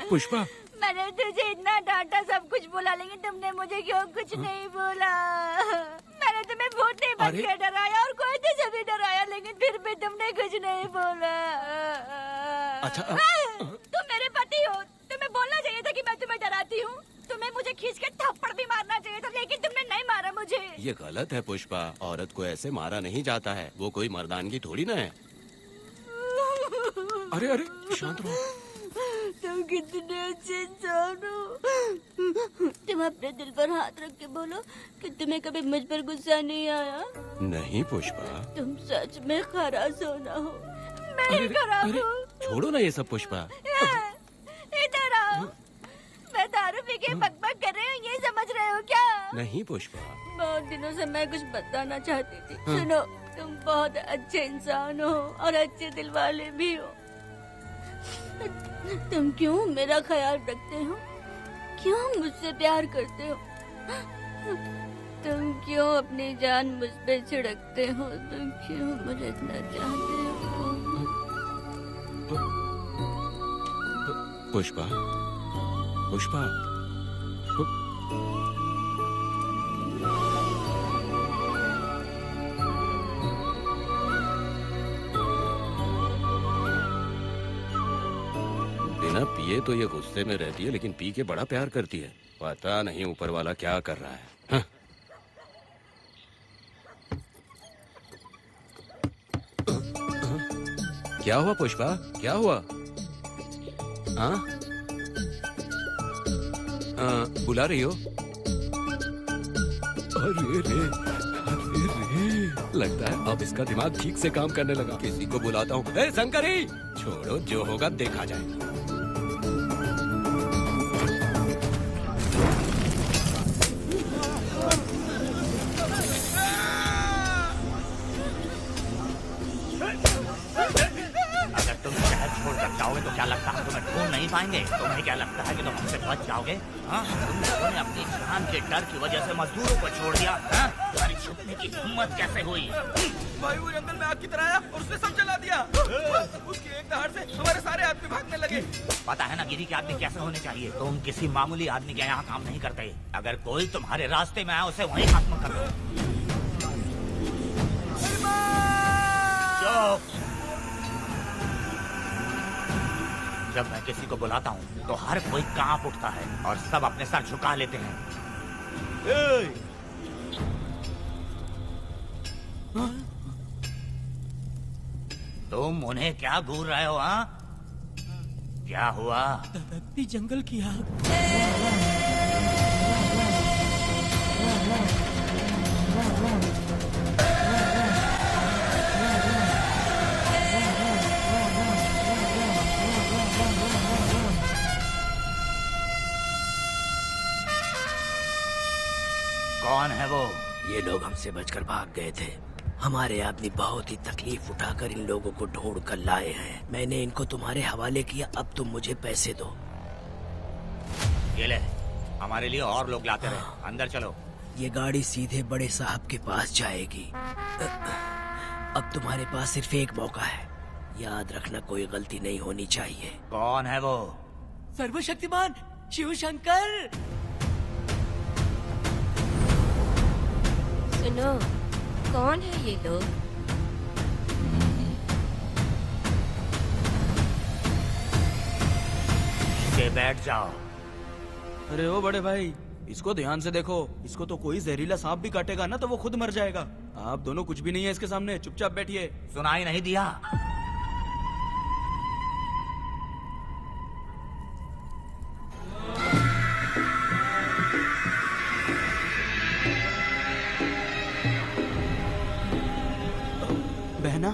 पुष्पा, मैंने तुझे इतना डांटा, सब कुछ बोला, लेकिन तुमने मुझे क्यों कुछ नहीं बोला? मैंने तुम्हें भूतनी बन के डराया और कोई तुझे भी डराया, लेकिन फिर भी तुमने कुछ नहीं बोला। अच्छा तुम मेरे पति हो, तुम्हें बोलना चाहिए था कि मैं तुम्हें डराती हूँ। तुम्हें मुझे खींच के थप्पड़ भी मारना चाहिए था, लेकिन तुमने नहीं मारा मुझे। ये गलत है पुष्पा, औरत को ऐसे मारा नहीं जाता है, वो कोई मर्दानगी थोड़ी ना है। अरे अरे शांत रहो। तुम कितने अच्छे इंसान हो। तुम अपने दिल पर हाथ रख के बोलो कि तुम्हें कभी मुझ पर गुस्सा नहीं आया। नहीं पुष्पा, तुम सच में खरास हो ना हो। मैं ही खराब हूँ। छोड़ो ना ये सब पुष्पा। इधर आओ। मैं दारू पी के बकबक कर रही हूँ, ये समझ रहे हो क्या? नहीं पुष्पा। बहुत दिनों से मैं कुछ बताना चाहती थी। सुनो, तुम बहुत अच्छे इंसान हो और अच्छे दिल वाले भी हो। तुम क्यों मेरा ख्याल रखते हो? क्यों मुझसे प्यार करते हो? तुम क्यों अपनी जान मुझ पे छिड़कते हो? तुम क्यों मुझे इतना चाहते हो? पुष्पा, पुष्पा, बिना पिए तो ये गुस्से में रहती है, लेकिन पी के बड़ा प्यार करती है। पता नहीं ऊपर वाला क्या कर रहा है। हाँ? क्या हुआ पुष्पा, क्या हुआ? हाँ? बुला रही हो? अरे रे, अरे रे, लगता है अब इसका दिमाग ठीक से काम करने लगा। किसी को बुलाता हूँ। ए शंकरी, छोड़ो, जो होगा देखा जाएगा। अगर तुम शहर छोड़कर जाओगे तो क्या लगता है तुम्हें ढूंढ नहीं पाएंगे? तुम्हें क्या लगता है कि तुम हमसे बच जाओगे? हाँ? तुम लोगों ने अपनी जान के डर की वजह से मजदूरों को छोड़ दिया। हाँ? तुम्हारी छुपने की हिम्मत कैसे हुई? भाई वो जंगल में आग की तरह आया और उसने सब जला दिया। उसकी एक दहाड़ से हमारे सारे आदमी भागने लगे। पता है ना गिरी के आदमी कैसे होने चाहिए? तुम किसी मामूली आदमी के यहाँ काम नहीं करते। अगर कोई तुम्हारे रास्ते में आए उसे वहीं खत्म कर दो। चुप। जब मैं किसी को बुलाता हूँ तो हर कोई कांप उठता है और सब अपने सर झुका लेते हैं। तुम उन्हें क्या घूर रहे हो? हाँ, क्या हुआ? धधकती जंगल की आग। कौन है वो? ये लोग हमसे बचकर भाग गए थे। हमारे आदमी बहुत ही तकलीफ उठाकर इन लोगों को ढूंढ कर लाए हैं। मैंने इनको तुम्हारे हवाले किया, अब तुम मुझे पैसे दो। ये ले, हमारे लिए और लोग लाते रहे। अंदर चलो। ये गाड़ी सीधे बड़े साहब के पास जाएगी। अब तुम्हारे पास सिर्फ एक मौका है, याद रखना कोई गलती नहीं होनी चाहिए। कौन है वो? सर्वशक्तिमान शिव शंकर। सुनो, कौन है ये लोग? बैठ जाओ। अरे ओ बड़े भाई, इसको ध्यान से देखो। इसको तो कोई जहरीला सांप भी काटेगा ना तो वो खुद मर जाएगा। आप दोनों कुछ भी नहीं है इसके सामने, चुपचाप बैठिए। सुनाई नहीं दिया? बहना,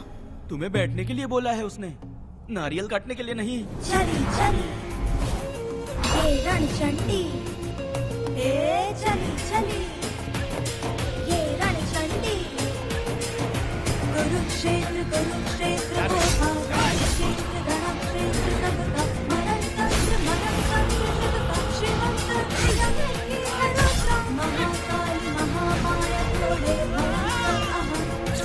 तुम्हें बैठने के लिए बोला है उसने, नारियल काटने के लिए नहीं। चली चली ये रणचंडी, चली चली ये रणचंडी। कुरुक्षेत्र कुरुक्षेत्र वो भागा, क्षेत्र रणक्षेत्र सबका मरण तंत्र शिव मंत्र जगत की भरोसा। महाकाली महामाया तोड़े भयंकर अहंकार।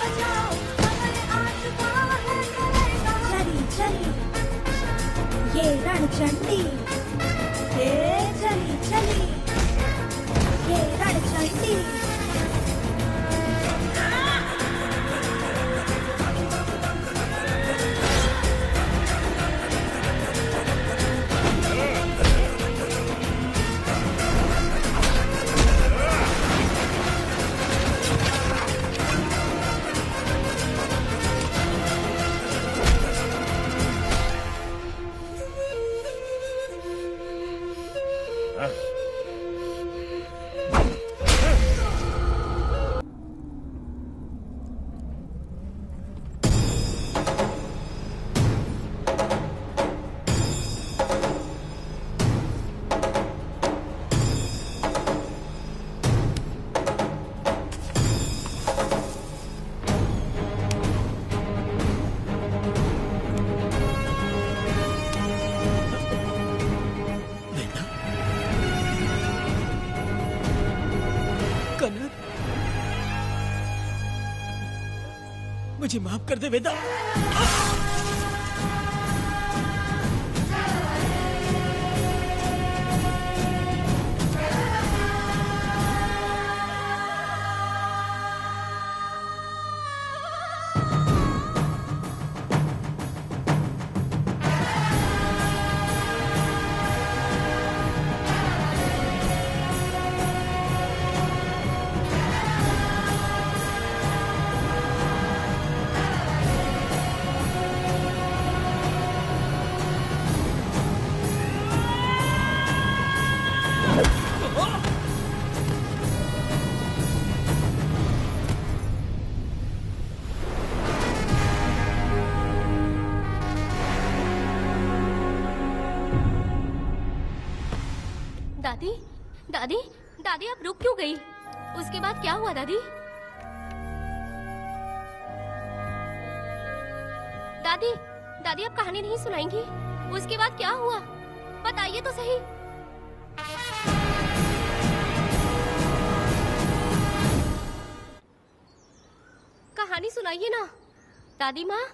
बचाओ, हमारे आशिका है रणचंडी हे चली चली ये रणचंडी मुझे माफ कर दे वेदा। दादी दादी दादी आप रुक क्यों गई? उसके बाद क्या हुआ दादी? दादी दादी आप कहानी नहीं सुनाएंगी? उसके बाद क्या हुआ बताइए तो सही। कहानी सुनाइए ना दादी माँ।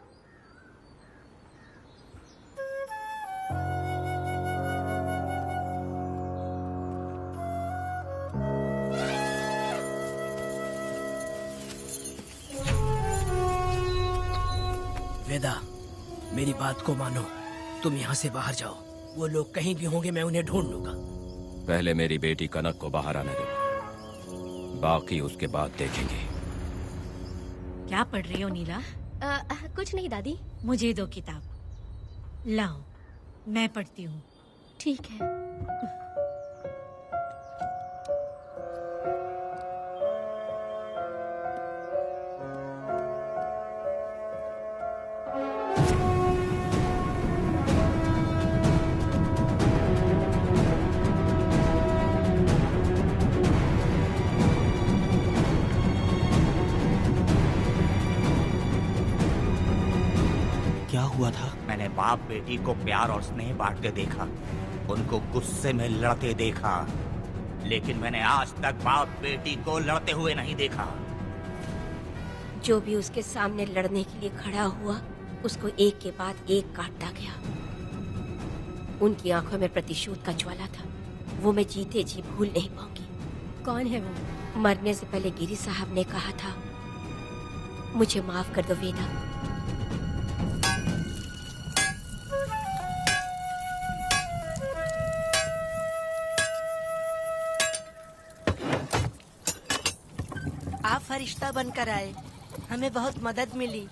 वेदा, मेरी बात को मानो, तुम यहाँ से बाहर जाओ। वो लोग कहीं भी होंगे, मैं उन्हें ढूंढ लूंगा। पहले मेरी बेटी कनक को बाहर आने दो, बाकी उसके बाद देखेंगे। क्या पढ़ रही हो नीला? कुछ नहीं दादी। मुझे दो किताब लाओ, मैं पढ़ती हूँ। ठीक है। क्या हुआ था? मैंने बाप बेटी को प्यार और स्नेह बांटते देखा, उनको गुस्से में लड़ते देखा, लेकिन मैंने आज तक बाप बेटी को लड़ते हुए नहीं देखा। जो भी उसके सामने लड़ने के लिए खड़ा हुआ, उसको एक के बाद एक काटता गया। उनकी आंखों में प्रतिशोध का ज्वाला था, वो मैं जीते जी भूल नहीं पाऊंगी। कौन है वो? मरने से पहले गिरी साहब ने कहा था, मुझे माफ कर दो वेदा। आप फरिश्ता बनकर आए, हमें बहुत मदद मिली।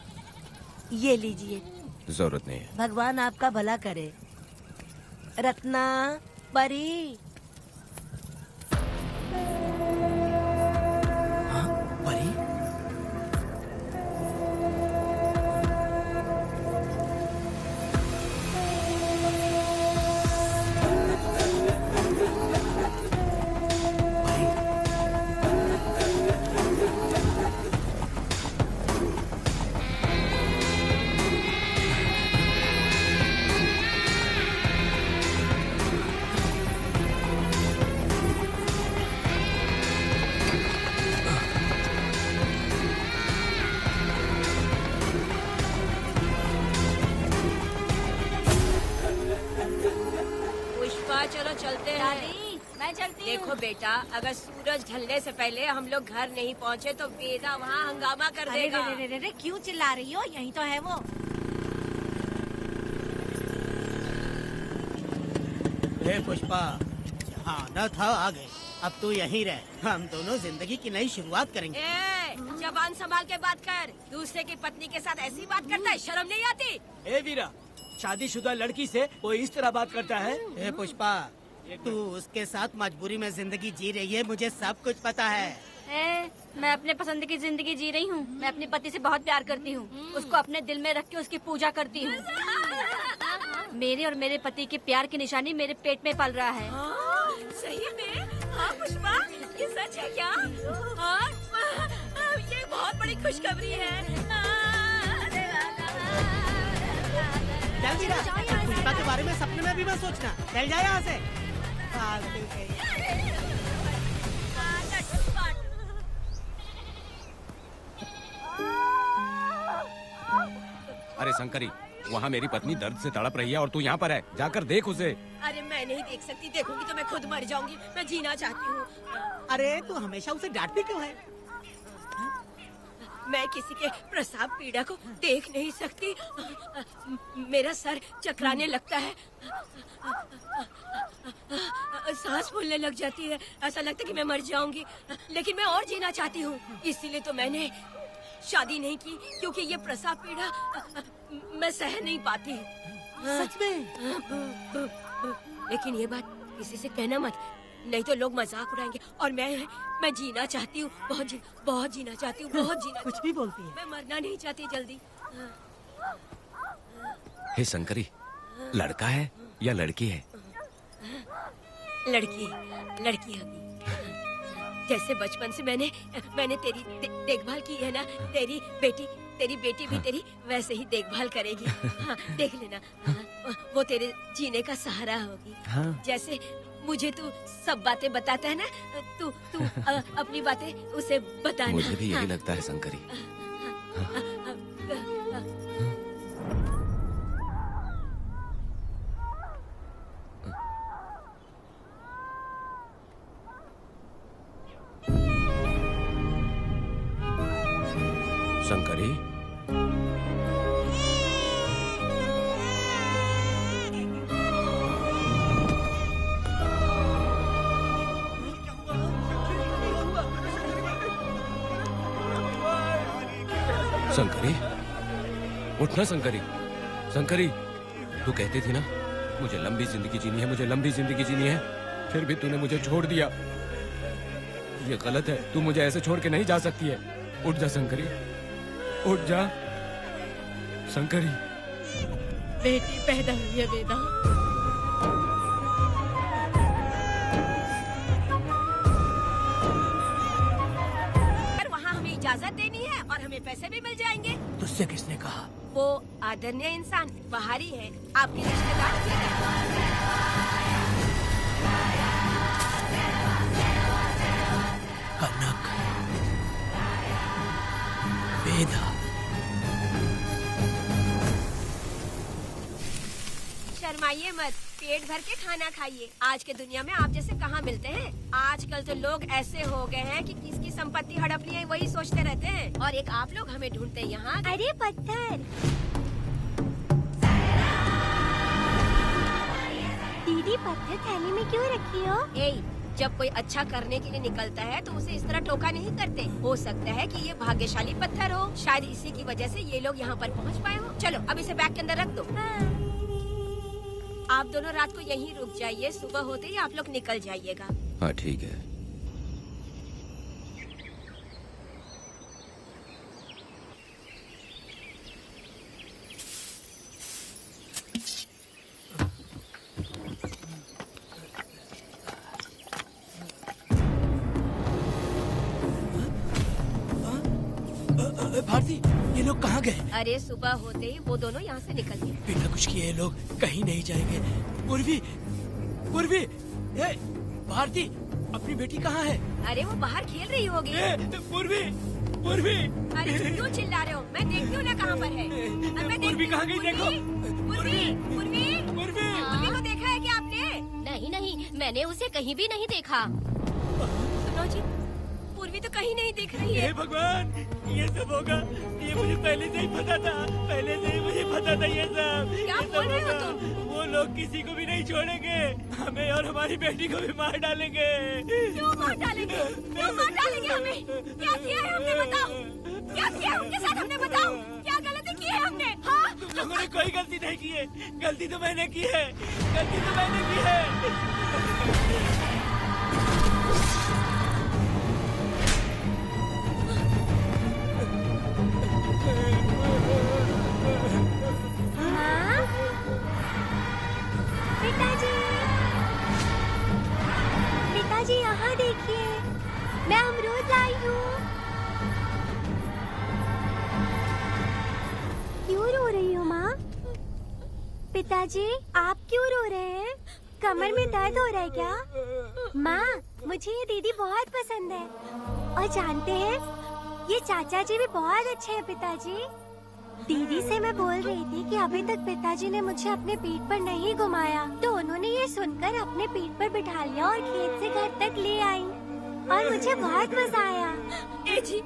ये लीजिए। जरूरत नहीं है। भगवान आपका भला करे। रत्ना, परी। हाँ, परी? मैं चलती हूँ। देखो बेटा, अगर सूरज ढलने से पहले हम लोग घर नहीं पहुँचे तो वेदा वहाँ हंगामा कर अरे देगा। रे रे रे रे, क्यों चिल्ला रही हो? यही तो है वो। हे पुष्पा, जहाँ आना था आ गए, अब तू यहीं रह। हम दोनों जिंदगी की नई शुरुआत करेंगे। जबान संभाल के बात कर। दूसरे की पत्नी के साथ ऐसी बात करता है, शर्म नहीं आती? ए वीरा, शादीशुदा लड़की से कोई इस तरह बात करता है? हे पुष्पा, तू उसके साथ मजबूरी में जिंदगी जी रही है, मुझे सब कुछ पता है। मैं अपने पसंद की जिंदगी जी रही हूँ। मैं अपने पति से बहुत प्यार करती हूँ। उसको अपने दिल में रख के उसकी पूजा करती हूँ। मेरे और मेरे पति के प्यार की निशानी मेरे पेट में पल रहा है। सही में? हाँ पुष्पा, ये सच है क्या? हाँ, ये बहुत बड़ी खुशखबरी है। चल वीरा, पुष्पा के बारे में सपने में भी मत सोचना। चल जा यहाँ से। अरे शंकरी, वहाँ मेरी पत्नी दर्द से तड़प रही है और तू यहाँ पर है। जाकर देख उसे। अरे मैं नहीं देख सकती, देखूंगी तो मैं खुद मर जाऊंगी। मैं जीना चाहती हूँ। अरे तू हमेशा उसे डांटती क्यों है? मैं किसी के प्रसाव पीड़ा को देख नहीं सकती। मेरा सर चकराने लगता है, सांस फूलने लग जाती है, ऐसा लगता है कि मैं मर जाऊंगी। लेकिन मैं और जीना चाहती हूँ, इसीलिए तो मैंने शादी नहीं की, क्योंकि ये प्रसाव पीड़ा मैं सह नहीं पाती। सच में? लेकिन ये बात किसी से कहना मत, नहीं तो लोग मजाक उड़ाएंगे। और मैं जीना चाहती हूँ, बहुत जीना चाहती हूँ, बहुत जीना। कुछ भी बोलती है। मैं मरना नहीं चाहती जल्दी। हे शंकरी, लड़का है या लड़की है? लड़की होगी। जैसे बचपन से मैंने तेरी देखभाल की है ना, तेरी बेटी भी तेरी वैसे ही देखभाल करेगी। हाँ, देख लेना। हाँ, वो तेरे जीने का सहारा होगी। हाँ। जैसे मुझे तू सब बातें बताता है ना, तू अपनी बातें उसे बताना। मुझे भी यही लगता है शंकरी। शंकरी, शंकरी, उठना शंकरी। शंकरी, तू कहती थी ना मुझे लंबी जिंदगी जीनी है, मुझे लंबी जिंदगी जीनी है, फिर भी तूने मुझे छोड़ दिया। ये गलत है, तू मुझे ऐसे छोड़ के नहीं जा सकती है। उठ जा शंकरी, उठ जा शंकरी। बेटी पैदा हुई है वेदा। वहाँ हमें इजाजत देनी है और हमें पैसे भी मिल जाएंगे। तुझसे किसने कहा? वो आदरणीय इंसान बाहरी है, आपके रिश्तेदार थे। कनक, वेदा। शर्माइए मत, पेट भर के खाना खाइए। आज के दुनिया में आप जैसे कहाँ मिलते हैं। आजकल तो लोग ऐसे हो गए हैं कि किसकी संपत्ति हड़प ली है वही सोचते रहते हैं। और एक आप लोग हमें ढूंढते हैं यहाँ। अरे पत्थर, दीदी पत्थर थैली में क्यों रखी हो? जब कोई अच्छा करने के लिए निकलता है तो उसे इस तरह टोका नहीं करते। हो सकता है कि ये भाग्यशाली पत्थर हो, शायद इसी की वजह से ये लोग यहाँ पर पहुँच पाए हो। चलो अब इसे बैग के अंदर रख दो। आप दोनों रात को यहीं रुक जाइए, सुबह होते ही आप लोग निकल जाइएगा। हाँ ठीक है। भारती, ये लोग कहाँ गए? अरे सुबह होते ही वो दोनों यहाँ से निकल गए। बिना कुछ किए ये लोग कहीं नहीं जाएंगे। पूर्वी, पूर्वी, ए, भारती, अपनी बेटी कहाँ है? अरे वो बाहर खेल रही होगी। पूर्वी, पूर्वी। अरे क्यों चिल्ला रहे हो? मैं देखती हूँ ना कहाँ पर है। मैं पूर्वी कहाँ गई देखो? पूर्वी को देखा है क्या आपने? नहीं, मैं मैंने उसे कहीं भी नहीं देखा। सुनो जी, पूर्वी तो कहीं नहीं दिख रही है। हे भगवान, ये सब होगा, ये मुझे पहले से ही पता था, पहले से ही मुझे पता था ये सब। क्या बोल रहे हो तुम? वो लोग किसी को भी नहीं छोड़ेंगे, हमें और हमारी बेटी को भी मार डालेंगे। क्यों मार डालेंगे? क्यों मार डालेंगे हमें? क्या किया है हमने, बताओ? क्या किया है उनके साथ हमने, बताओ? क्या गलती की है हमने? हाँ? तुम लोगों ने कोई गलती नहीं की है, गलती तो मैंने की है, गलती तो मैंने की है। पिताजी यहाँ देखिए, मैं अमरूद लाई हूँ। क्यों रो रही हो माँ? पिताजी आप क्यों रो रहे हैं? कमर में दर्द हो रहा है क्या? माँ, मुझे ये दीदी बहुत पसंद है और जानते हैं ये चाचा जी भी बहुत अच्छे हैं। पिताजी, दीदी से मैं बोल रही थी कि अभी तक पिताजी ने मुझे अपने पीठ पर नहीं घुमाया, तो उन्होंने ये सुनकर अपने पीठ पर बिठा लिया और खेत से घर तक ले आई और मुझे बहुत मजा आया। ए जी,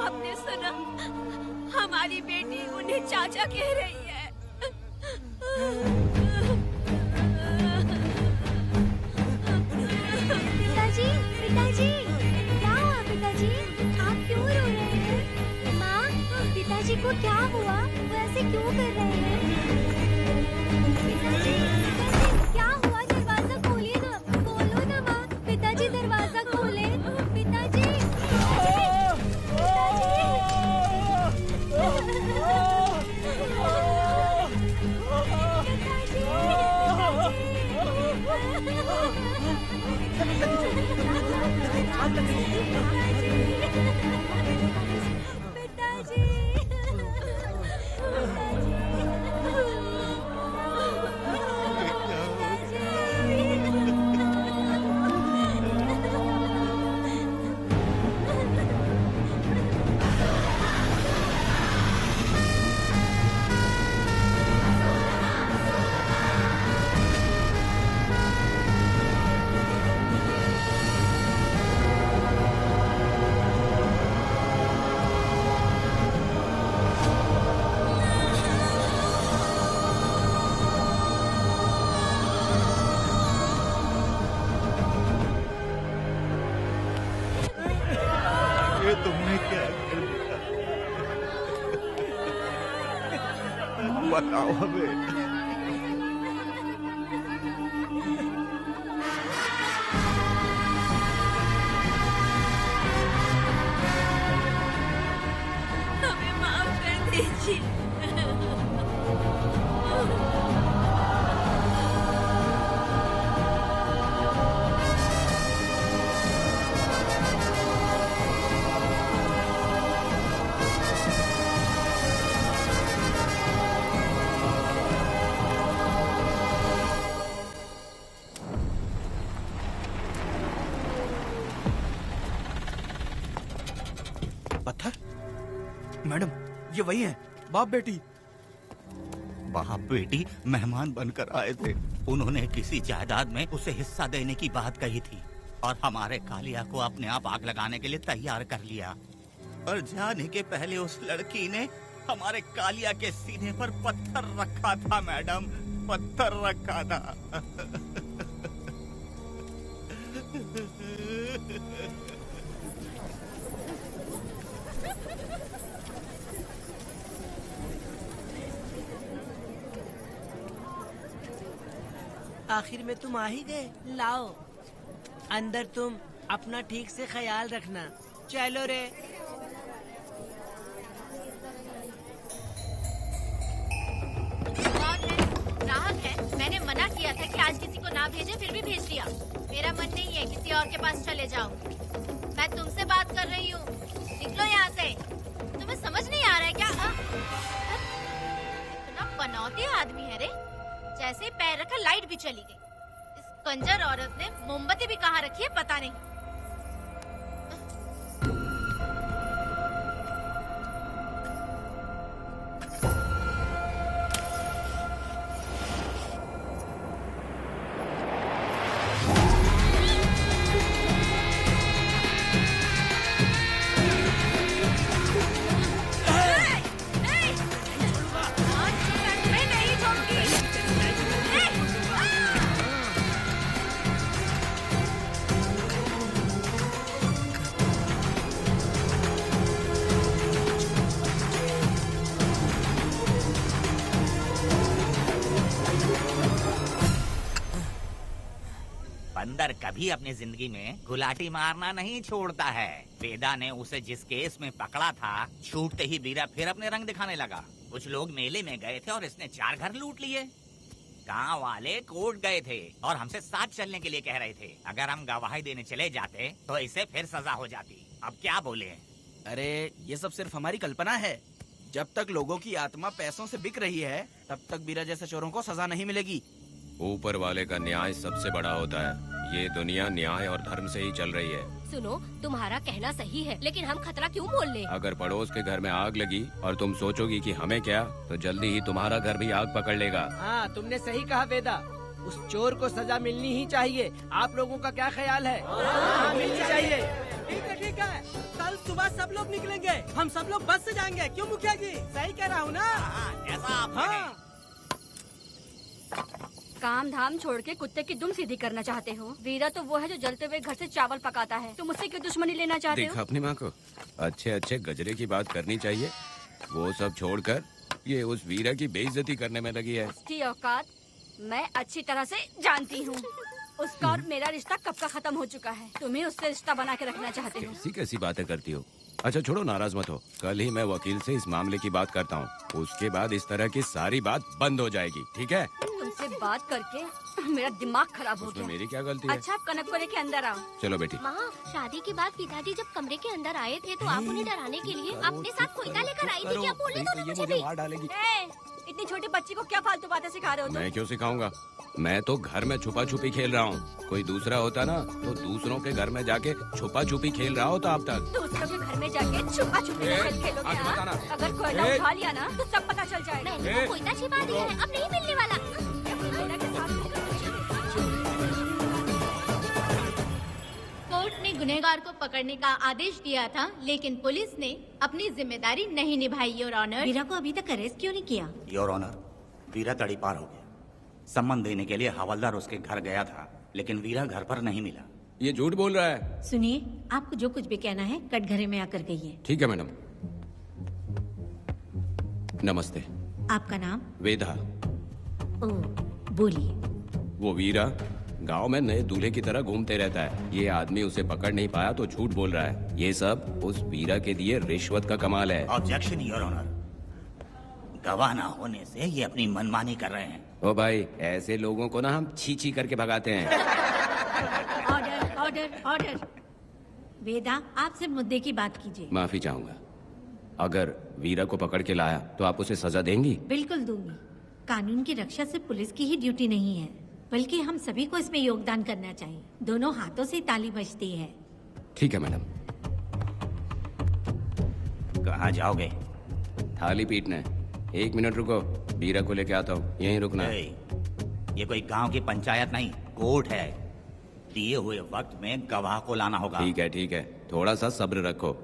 आपने सुना? हमारी बेटी उन्हें चाचा कह रही है। पिताजी, पिताजी, क्या हुआ पिताजी? आप क्यों रो रहे हैं? माँ, पिताजी को क्या हुआ? वो ऐसे क्यों कर रहे हैं? पिताजी, पिताजी, क्या हुआ? दरवाजा खोलिए ना, खोलो ना माँ। पिताजी दरवाजा खोले। पिताजी, ये तुमने क्या कर दिया? बताओ हमें। हमें माफ कर दीजिए। पत्थर? मैडम, ये वही है, बाप बेटी। बाप बेटी मेहमान बनकर आए थे। उन्होंने किसी जायदाद में उसे हिस्सा देने की बात कही थी और हमारे कालिया को अपने आप आग लगाने के लिए तैयार कर लिया। और जाने के पहले उस लड़की ने हमारे कालिया के सीने पर पत्थर रखा था मैडम, पत्थर रखा था। आखिर में तुम आ ही गए। लाओ अंदर, तुम अपना ठीक से ख्याल रखना। चलो रे। ग्राहक है, मैंने मना किया था कि आज किसी को ना भेजे, फिर भी भेज दिया। मेरा मन नहीं है किसी और के पास चले जाओ। मैं तुमसे बात कर रही हूँ, निकलो यहाँ से। तुम्हें समझ नहीं आ रहा है क्या? इतना पनौती आदमी है रे, जैसे ही पैर रखा लाइट भी चली गई। इस कंजर औरत ने मोमबत्ती भी कहाँ रखी है पता नहीं। पर कभी अपनी जिंदगी में गुलाटी मारना नहीं छोड़ता है। वेदा ने उसे जिस केस में पकड़ा था, छूटते ही वीरा फिर अपने रंग दिखाने लगा। कुछ लोग मेले में गए थे और इसने 4 घर लूट लिए। गांव वाले कोर्ट गए थे और हमसे साथ चलने के लिए कह रहे थे। अगर हम गवाही देने चले जाते तो इसे फिर सजा हो जाती। अब क्या बोले? अरे ये सब सिर्फ हमारी कल्पना है। जब तक लोगों की आत्मा पैसों से बिक रही है, तब तक वीरा जैसे चोरों को सजा नहीं मिलेगी। ऊपर वाले का न्याय सबसे बड़ा होता है। ये दुनिया न्याय और धर्म से ही चल रही है। सुनो, तुम्हारा कहना सही है, लेकिन हम खतरा क्यों मोल ले? अगर पड़ोस के घर में आग लगी और तुम सोचोगी कि हमें क्या, तो जल्दी ही तुम्हारा घर भी आग पकड़ लेगा। हाँ, तुमने सही कहा वेदा। उस चोर को सजा मिलनी ही चाहिए। आप लोगों का क्या ख्याल है? हाँ, मिलनी चाहिए। ठीक है। कल सुबह सब लोग निकलेंगे। हम सब लोग बस से जाएंगे। क्यों मुखिया जी? सही कह रहा हूँ ना? ऐसा आप कहें। काम धाम छोड़ के कुत्ते की दुम सीधी करना चाहते हो? वीरा तो वो है जो जलते हुए घर से चावल पकाता है। तुम उससे क्यों दुश्मनी लेना चाहते हो? देखा अपनी माँ को। अच्छे अच्छे गजरे की बात करनी चाहिए। वो सब छोड़कर ये उस वीरा की बेइज्जती करने में लगी है। उसकी औकात मैं अच्छी तरह से जानती हूँ। उसका और मेरा रिश्ता कब का खत्म हो चुका है। तुम्हें उससे रिश्ता बना के रखना चाहते हो। कैसी कैसी बातें करती हो। अच्छा छोड़ो, नाराज मत हो। कल ही मैं वकील से इस मामले की बात करता हूँ। उसके बाद इस तरह की सारी बात बंद हो जाएगी, ठीक है? तुमसे बात करके मेरा दिमाग खराब हो उसमें गया। मेरी क्या गलती है? अच्छा, आप कनक को लेके अंदर आओ। चलो बेटी। माँ, शादी के बाद पिताजी जब कमरे के अंदर आए थे तो आप उन्हें डराने के लिए अपने साथ कोयता लेकर आई थी। क्या बोले तो मुझे भी? मार डालेगी। इतनी छोटी बच्ची को क्या फालतू बातें सिखा रहे हो तुम? मैं क्यों सिखाऊंगा? मैं तो घर में छुपा छुपी खेल रहा हूँ। कोई दूसरा होता ना तो दूसरों के घर में जाके छुपा छुपी खेल रहा होता अब तक। दूसरों के घर में जाके छुपा छुपी खेलोगे? आगे बताना। अगर कोयला उठा लिया ना तो सब पता चल जाएगा। मैंने तो कोयता छिपा दिया है, अब नहीं मिलने वाला। कोर्ट ने गुनहगार को पकड़ने का आदेश दिया था, लेकिन पुलिस ने अपनी जिम्मेदारी नहीं निभाई, योर ऑनर। वीरा को अभी तक अरेस्ट क्यों नहीं किया? योर ऑनर, वीरा तड़ी पार हो गया। सम्मान देने के लिए हवलदार उसके घर गया था, लेकिन वीरा घर पर नहीं मिला। ये झूठ बोल रहा है। सुनिए, आपको जो कुछ भी कहना है कटघरे में आकर कहिए। ठीक है मैडम। नमस्ते। आपका नाम? वेदा। ओ, बोलिए। वो वीरा गांव में नए दूल्हे की तरह घूमते रहता है। ये आदमी उसे पकड़ नहीं पाया तो झूठ बोल रहा है। ये सब उस वीरा के दिए रिश्वत का कमाल है। Objection your honour. गवाह ना होने से ये अपनी मनमानी कर रहे हैं। ओ भाई, ऐसे लोगों को ना हम छी छी करके भगाते हैं। Order, order, order. वेदा, आपसे मुद्दे की बात कीजिए। माफी चाहूंगा। अगर वीरा को पकड़ के लाया तो आप उसे सजा देंगी? बिल्कुल दूंगी। कानून की रक्षा सिर्फ पुलिस की ही ड्यूटी नहीं है, बल्कि हम सभी को इसमें योगदान करना चाहिए। दोनों हाथों से ताली बजती है। ठीक है मैडम। कहाँ जाओगे? थाली पीटने। 1 मिनट रुको, वीरा को लेके आता हूँ। यहीं रुकना। ये कोई गांव की पंचायत नहीं, कोर्ट है। दिए हुए वक्त में गवाह को लाना होगा। ठीक है। थोड़ा सा सब्र रखो।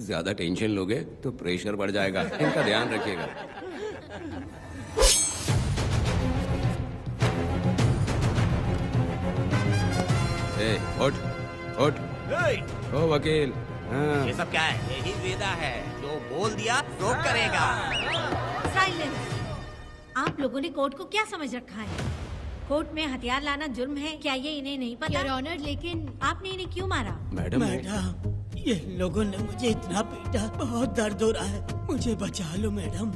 ज्यादा टेंशन लोगे तो प्रेशर बढ़ जाएगा। इनका ध्यान रखिएगा। उठ उठ। ओ वकील। हाँ। ये सब क्या है? यही वेदा है, जो बोल दिया तो करेगा। साइलेंस। आप लोगों ने कोर्ट को क्या समझ रखा है? कोर्ट में हथियार लाना जुर्म है, क्या ये इन्हें नहीं पता? योर ऑनर, लेकिन आपने इन्हें क्यों मारा? मैडम, ये लोगों ने मुझे इतना पीटा, बहुत दर्द हो रहा है। मुझे बचा लो मैडम।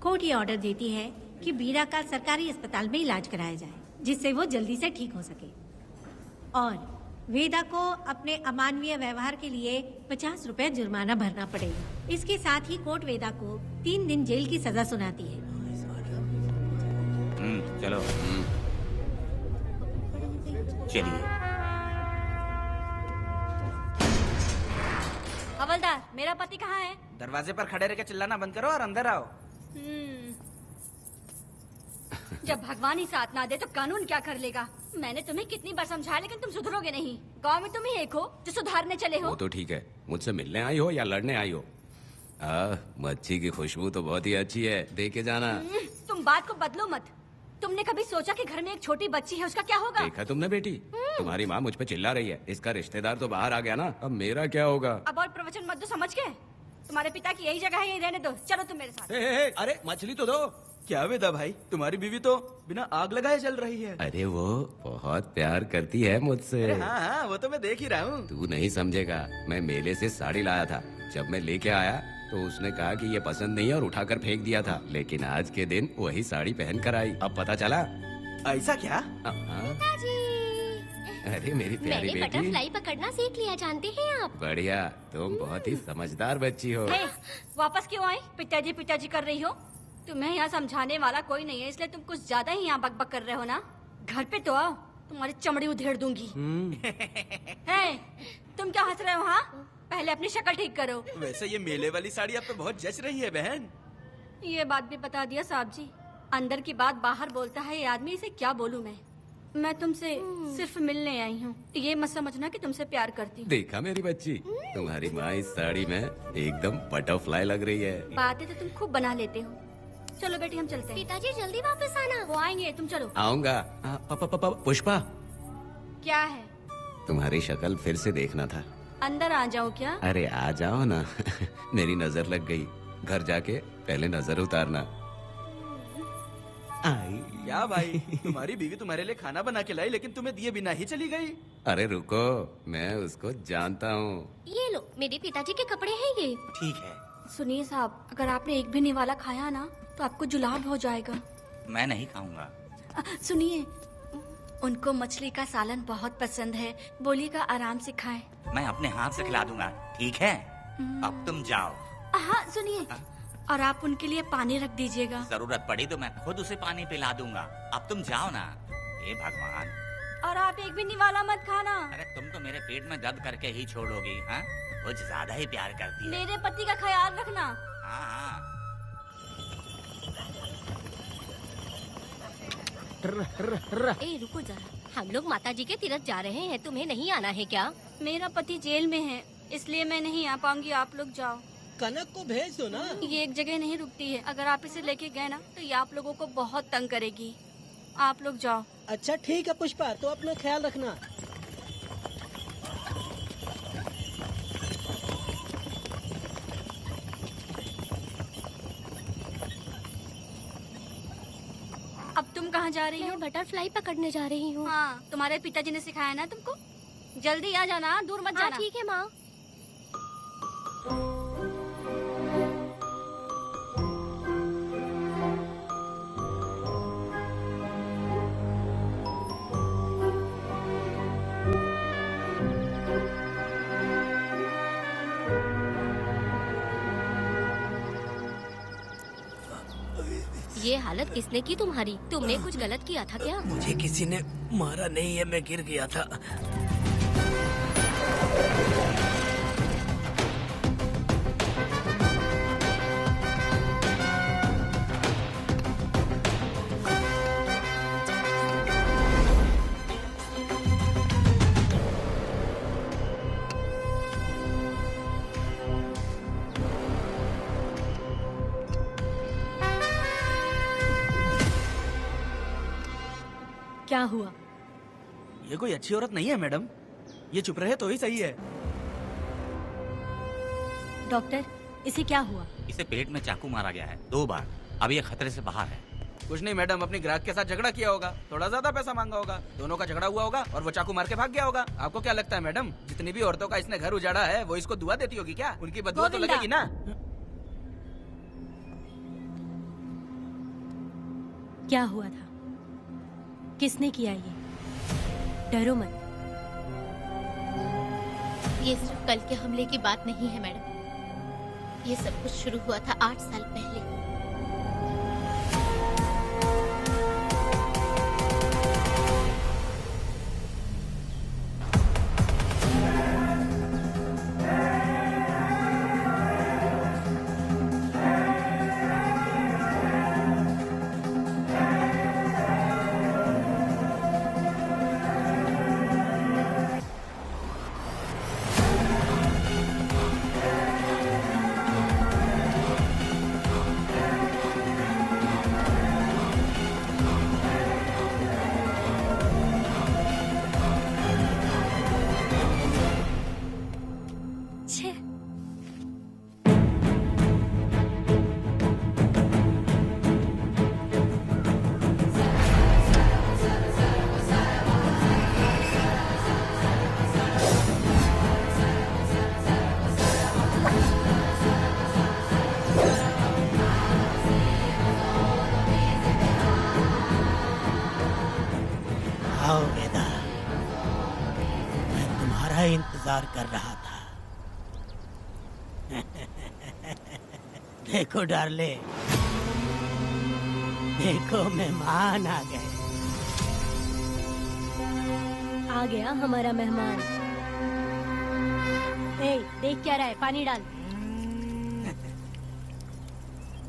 कोर्ट ये ऑर्डर देती है कि वीरा का सरकारी अस्पताल में इलाज कराया जाए, जिससे वो जल्दी से ठीक हो सके। और वेदा को अपने अमानवीय व्यवहार के लिए 50 रुपए जुर्माना भरना पड़ेगा। इसके साथ ही कोर्ट वेदा को 3 दिन जेल की सजा सुनाती है। चलो। चलिए। हवलदार, मेरा पति कहाँ है? दरवाजे पर खड़े रहकर चिल्लाना बंद करो और अंदर आओ। जब भगवान ही साथ ना दे तो कानून क्या कर लेगा? मैंने तुम्हें कितनी बार समझाया, लेकिन तुम सुधरोगे नहीं। गांव में तुम ही एक हो जो सुधारने चले हो। वो तो ठीक है। मुझसे मिलने आई हो या लड़ने आई हो? मच्छी की खुशबू तो बहुत ही अच्छी है, दे के जाना। तुम बात को बदलो मत। तुमने कभी सोचा कि घर में एक छोटी बच्ची है, उसका क्या होगा? देखा तुमने बेटी? तुम्हारी माँ मुझ पे चिल्ला रही है। इसका रिश्तेदार तो बाहर आ गया ना, अब मेरा क्या होगा? अब और प्रवचन मत दो, समझ गए? तुम्हारे पिता की यही जगह है, यही रहने दो। चलो तुम मेरे साथ। अरे मछली तो दो। क्या वेदा भाई, तुम्हारी बीवी तो बिना आग लगाए जल रही है। अरे वो बहुत प्यार करती है मुझसे। अरे हाँ हाँ, वो तो मैं देख ही रहा हूँ। तू नहीं समझेगा, मैं मेले से साड़ी लाया था। जब मैं लेके आया तो उसने कहा कि ये पसंद नहीं है और उठाकर फेंक दिया था, लेकिन आज के दिन वही साड़ी पहन कर आई। अब पता चला। ऐसा क्या? अरे मेरी प्यारी मैंने बेटी, बटरफ्लाई पकड़ना सीख लिया, जानते हैं आप? बढ़िया, तुम बहुत ही समझदार बच्ची हो। हे, वापस क्यों आई? पिताजी पिताजी कर रही हो? तुम्हें यहाँ समझाने वाला कोई नहीं है, इसलिए तुम कुछ ज्यादा ही यहाँ बकबक कर रहे हो ना। घर पे तो आओ, तुम्हारी चमड़ी उधेड़ दूंगी। हे, तुम क्या हंस रहे हो? हाँ, पहले अपनी शक्ल ठीक करो। वैसे ये मेले वाली साड़ी आप पे बहुत जच रही है बहन। ये बात भी बता दिया साहब जी, अंदर की बात बाहर बोलता है ये आदमी, इसे क्या बोलूं मैं तुमसे सिर्फ मिलने आई हूँ, ये मत समझना कि तुमसे प्यार करती हूँ। देखा मेरी बच्ची, तुम्हारी माँ इस साड़ी में एकदम बटरफ्लाई लग रही है। बातें तो तुम खूब बना लेते हो। चलो बेटी हम चलते हैं। पिताजी जल्दी वापस आना। वो आएंगे, तुम चलो। आऊंगा। पुष्पा, क्या है? तुम्हारी शक्ल फिर से देखना था। अंदर आ जाओ क्या? अरे आ जाओ ना। मेरी नजर लग गई, घर जाके पहले नजर उतारना। आई। क्या भाई, तुम्हारी बीवी तुम्हारे लिए खाना बना के लाई, लेकिन तुम्हें दिए बिना ही चली गई। अरे रुको, मैं उसको जानता हूँ। ये लो, मेरे पिताजी के कपड़े हैं ये। ठीक है, सुनिए साहब, अगर आपने एक भी निवाला खाया ना तो आपको जुलाब हो जाएगा। मैं नहीं खाऊंगा। सुनिए, उनको मछली का सालन बहुत पसंद है, बोलिएगा आराम से खाएं। मैं अपने हाथ से खिला दूंगा, ठीक है? अब तुम जाओ। हाँ सुनिए, और आप उनके लिए पानी रख दीजिएगा। जरूरत पड़ी तो मैं खुद उसे पानी पिला दूंगा। अब तुम जाओ ना। हे भगवान। और आप एक भी निवाला मत खाना। अरे तुम तो मेरे पेट में दर्द करके ही छोड़ोगी। हाँ, कुछ ज्यादा ही प्यार करती है। मेरे पति का ख्याल रखना। हाँ हाँ। ए रुको जरा, हम लोग माताजी के तीरथ जा रहे हैं, तुम्हें नहीं आना है क्या? मेरा पति जेल में है, इसलिए मैं नहीं आ पाऊंगी, आप लोग जाओ। कनक को भेज दो ना। ये एक जगह नहीं रुकती है, अगर आप इसे लेके गए ना तो ये आप लोगों को बहुत तंग करेगी। आप लोग जाओ। अच्छा ठीक है पुष्पा, तो अपना ख्याल रखना। अब तुम कहाँ जा रही हो? मैं बटरफ्लाई पकड़ने जा रही हूँ। हाँ, तुम्हारे पिताजी ने सिखाया ना तुमको। जल्दी आ जाना, दूर मत जाना। ठीक है माँ। ये हालत किसने की तुम्हारी? तुमने कुछ गलत किया था क्या? मुझे किसी ने मारा नहीं है, मैं गिर गया था। क्या हुआ? ये कोई अच्छी औरत नहीं है मैडम, ये चुप रहे तो ही सही है। डॉक्टर, इसे क्या हुआ? इसे पेट में चाकू मारा गया है 2 बार। अब ये खतरे से बाहर है। कुछ नहीं मैडम, अपने ग्राहक के साथ झगड़ा किया होगा, थोड़ा ज्यादा पैसा मांगा होगा, दोनों का झगड़ा हुआ होगा और वो चाकू मार के भाग गया होगा। आपको क्या लगता है मैडम, जितनी भी औरतों का इसने घर उजाड़ा है वो इसको दुआ देती होगी क्या? उनकी बदुआ तो लगेगी ना। क्या हुआ था? किसने किया ये? डरो मत। ये सिर्फ कल के हमले की बात नहीं है मैडम, ये सब कुछ शुरू हुआ था 8 साल पहले। इंतजार कर रहा था। देखो डार्ले, देखो मेहमान आ गए। आ गया हमारा मेहमान। ए, देख क्या रहा है, पानी डाल।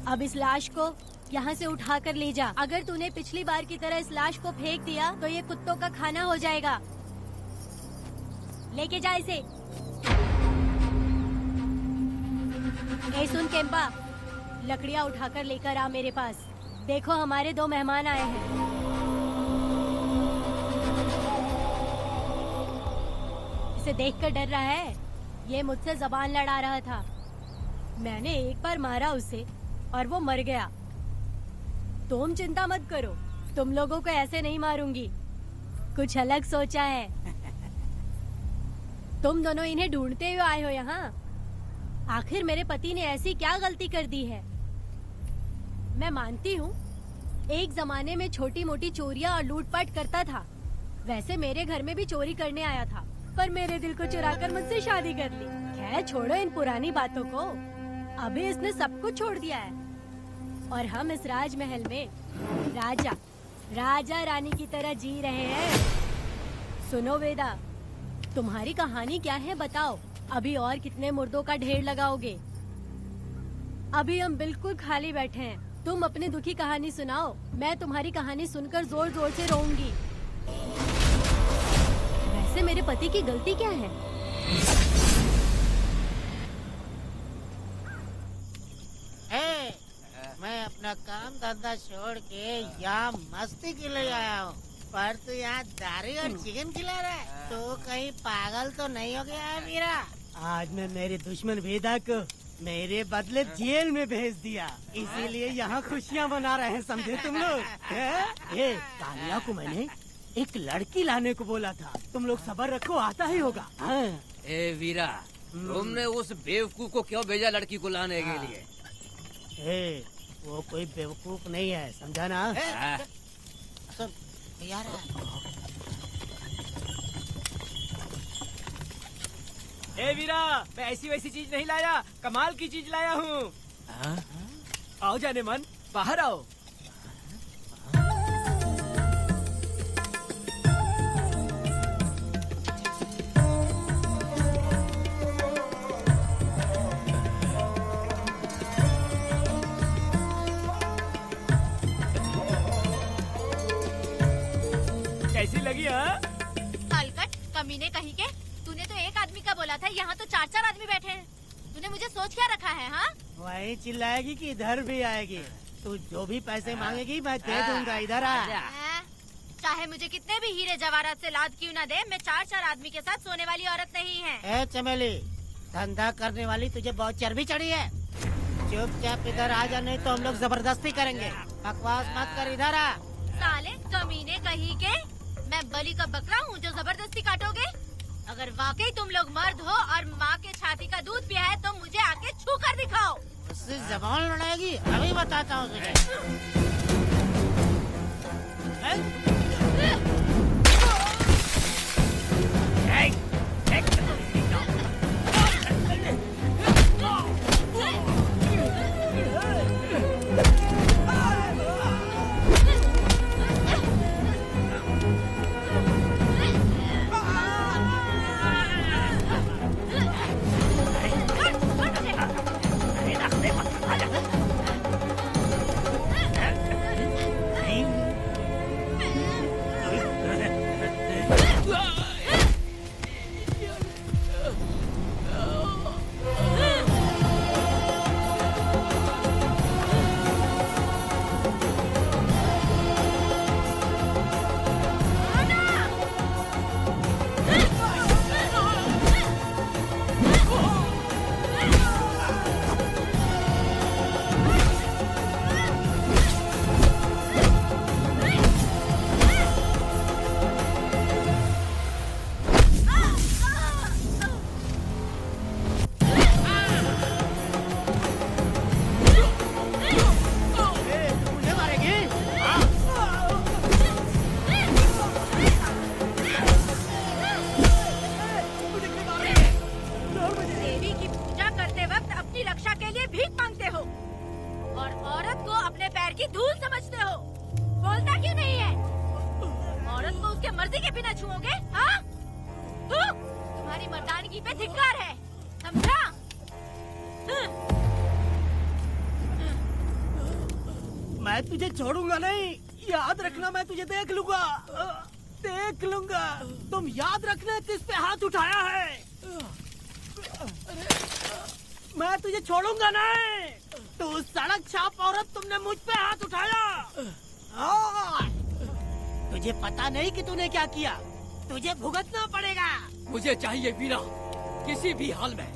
अब इस लाश को यहाँ से उठा कर ले जा। अगर तूने पिछली बार की तरह इस लाश को फेंक दिया तो ये कुत्तों का खाना हो जाएगा। लेके जा इसे। ए सुन केम्पा, लकड़ियाँ उठाकर लेकर आ मेरे पास। देखो हमारे 2 मेहमान आए हैं। इसे देखकर डर रहा है? ये मुझसे जबान लड़ा रहा था। मैंने एक बार मारा उसे और वो मर गया। तुम चिंता मत करो, तुम लोगों को ऐसे नहीं मारूंगी। कुछ अलग सोचा है। तुम दोनों इन्हें ढूंढते हुए आए हो यहाँ। आखिर मेरे पति ने ऐसी क्या गलती कर दी है? मैं मानती हूँ एक जमाने में छोटी मोटी चोरियाँ और लूटपाट करता था। वैसे मेरे घर में भी चोरी करने आया था, पर मेरे दिल को चुराकर मुझसे शादी कर ली। खैर छोड़ो इन पुरानी बातों को। अभी इसने सब कुछ छोड़ दिया है और हम इस राजमहल में राजा रानी की तरह जी रहे हैं। सुनो वेदा, तुम्हारी कहानी क्या है बताओ। अभी और कितने मुर्दों का ढेर लगाओगे? अभी हम बिल्कुल खाली बैठे हैं। तुम अपनी दुखी कहानी सुनाओ, मैं तुम्हारी कहानी सुनकर जोर जोर से रोऊंगी। वैसे मेरे पति की गलती क्या है? मैं अपना काम धंधा छोड़ के यहाँ मस्ती के लिए आया हूँ, पर तू यहाँ दारू और चिकन खिला रहा है। तो कहीं पागल तो नहीं हो गया है मीरा? आज मैं मेरे दुश्मन वेदा को मेरे बदले जेल में भेज दिया, इसीलिए यहाँ खुशियाँ मना रहे हैं, समझे तुम लोग? ये कालिया को मैंने एक लड़की लाने को बोला था, तुम लोग सब्र रखो, आता ही होगा। ए वीरा, तुमने उस बेवकूफ को क्यों भेजा लड़की को लाने के लिए? वो कोई बेवकूफ नहीं है, समझा ना? यार ए वीरा, मैं ऐसी वैसी चीज नहीं लाया, कमाल की चीज लाया हूँ। आओ जाने मन, बाहर आओ। कैसी लगी? हलकट कमीने कहीं के, तूने तो एक आदमी का बोला था, यहाँ तो 4-4 आदमी बैठे हैं। तूने मुझे सोच क्या रखा है? हाँ, वही चिल्लाएगी कि इधर भी आएगी? तू जो भी पैसे मांगेगी मैं दे दूंगा, इधर आ। चाहे मुझे कितने भी हीरे जवाहरात से लाद क्यों न दे, मैं 4-4 आदमी के साथ सोने वाली औरत नहीं है। ए चमेली, धंधा करने वाली तुझे बहुत चर्बी चढ़ी है। चुपचाप इधर आ जा, नहीं तो हम लोग जबरदस्ती करेंगे। बकवास मत कर, इधर आ। साले कमीने कहीं के, मैं बलि का बकरा हूँ जो जबरदस्ती काटोगे? अगर वाकई तुम लोग मर्द हो और माँ के छाती का दूध पिया है तो मुझे आके छू कर दिखाओ। उससे जबान लड़ाएगी, अभी बताता हूँ तुझे। की धूल समझते हो? बोलता क्यों नहीं है? औरत को उसके मर्जी के बिना छुओगे? हाँ? तुम्हारी मर्दानगी पे धिक्कार है, समझा? मैं तुझे छोड़ूंगा नहीं, याद रखना। मैं तुझे देख लूंगा, देख लूंगा। तुम याद रखना किस पे हाथ उठाया है। मैं तुझे छोड़ूंगा नहीं। तू सड़क छाप औरत, तुमने मुझ पे हाथ उठाया। तुझे पता नहीं कि तूने क्या किया। तुझे भुगतना पड़ेगा। मुझे चाहिए वीरा, किसी भी हाल में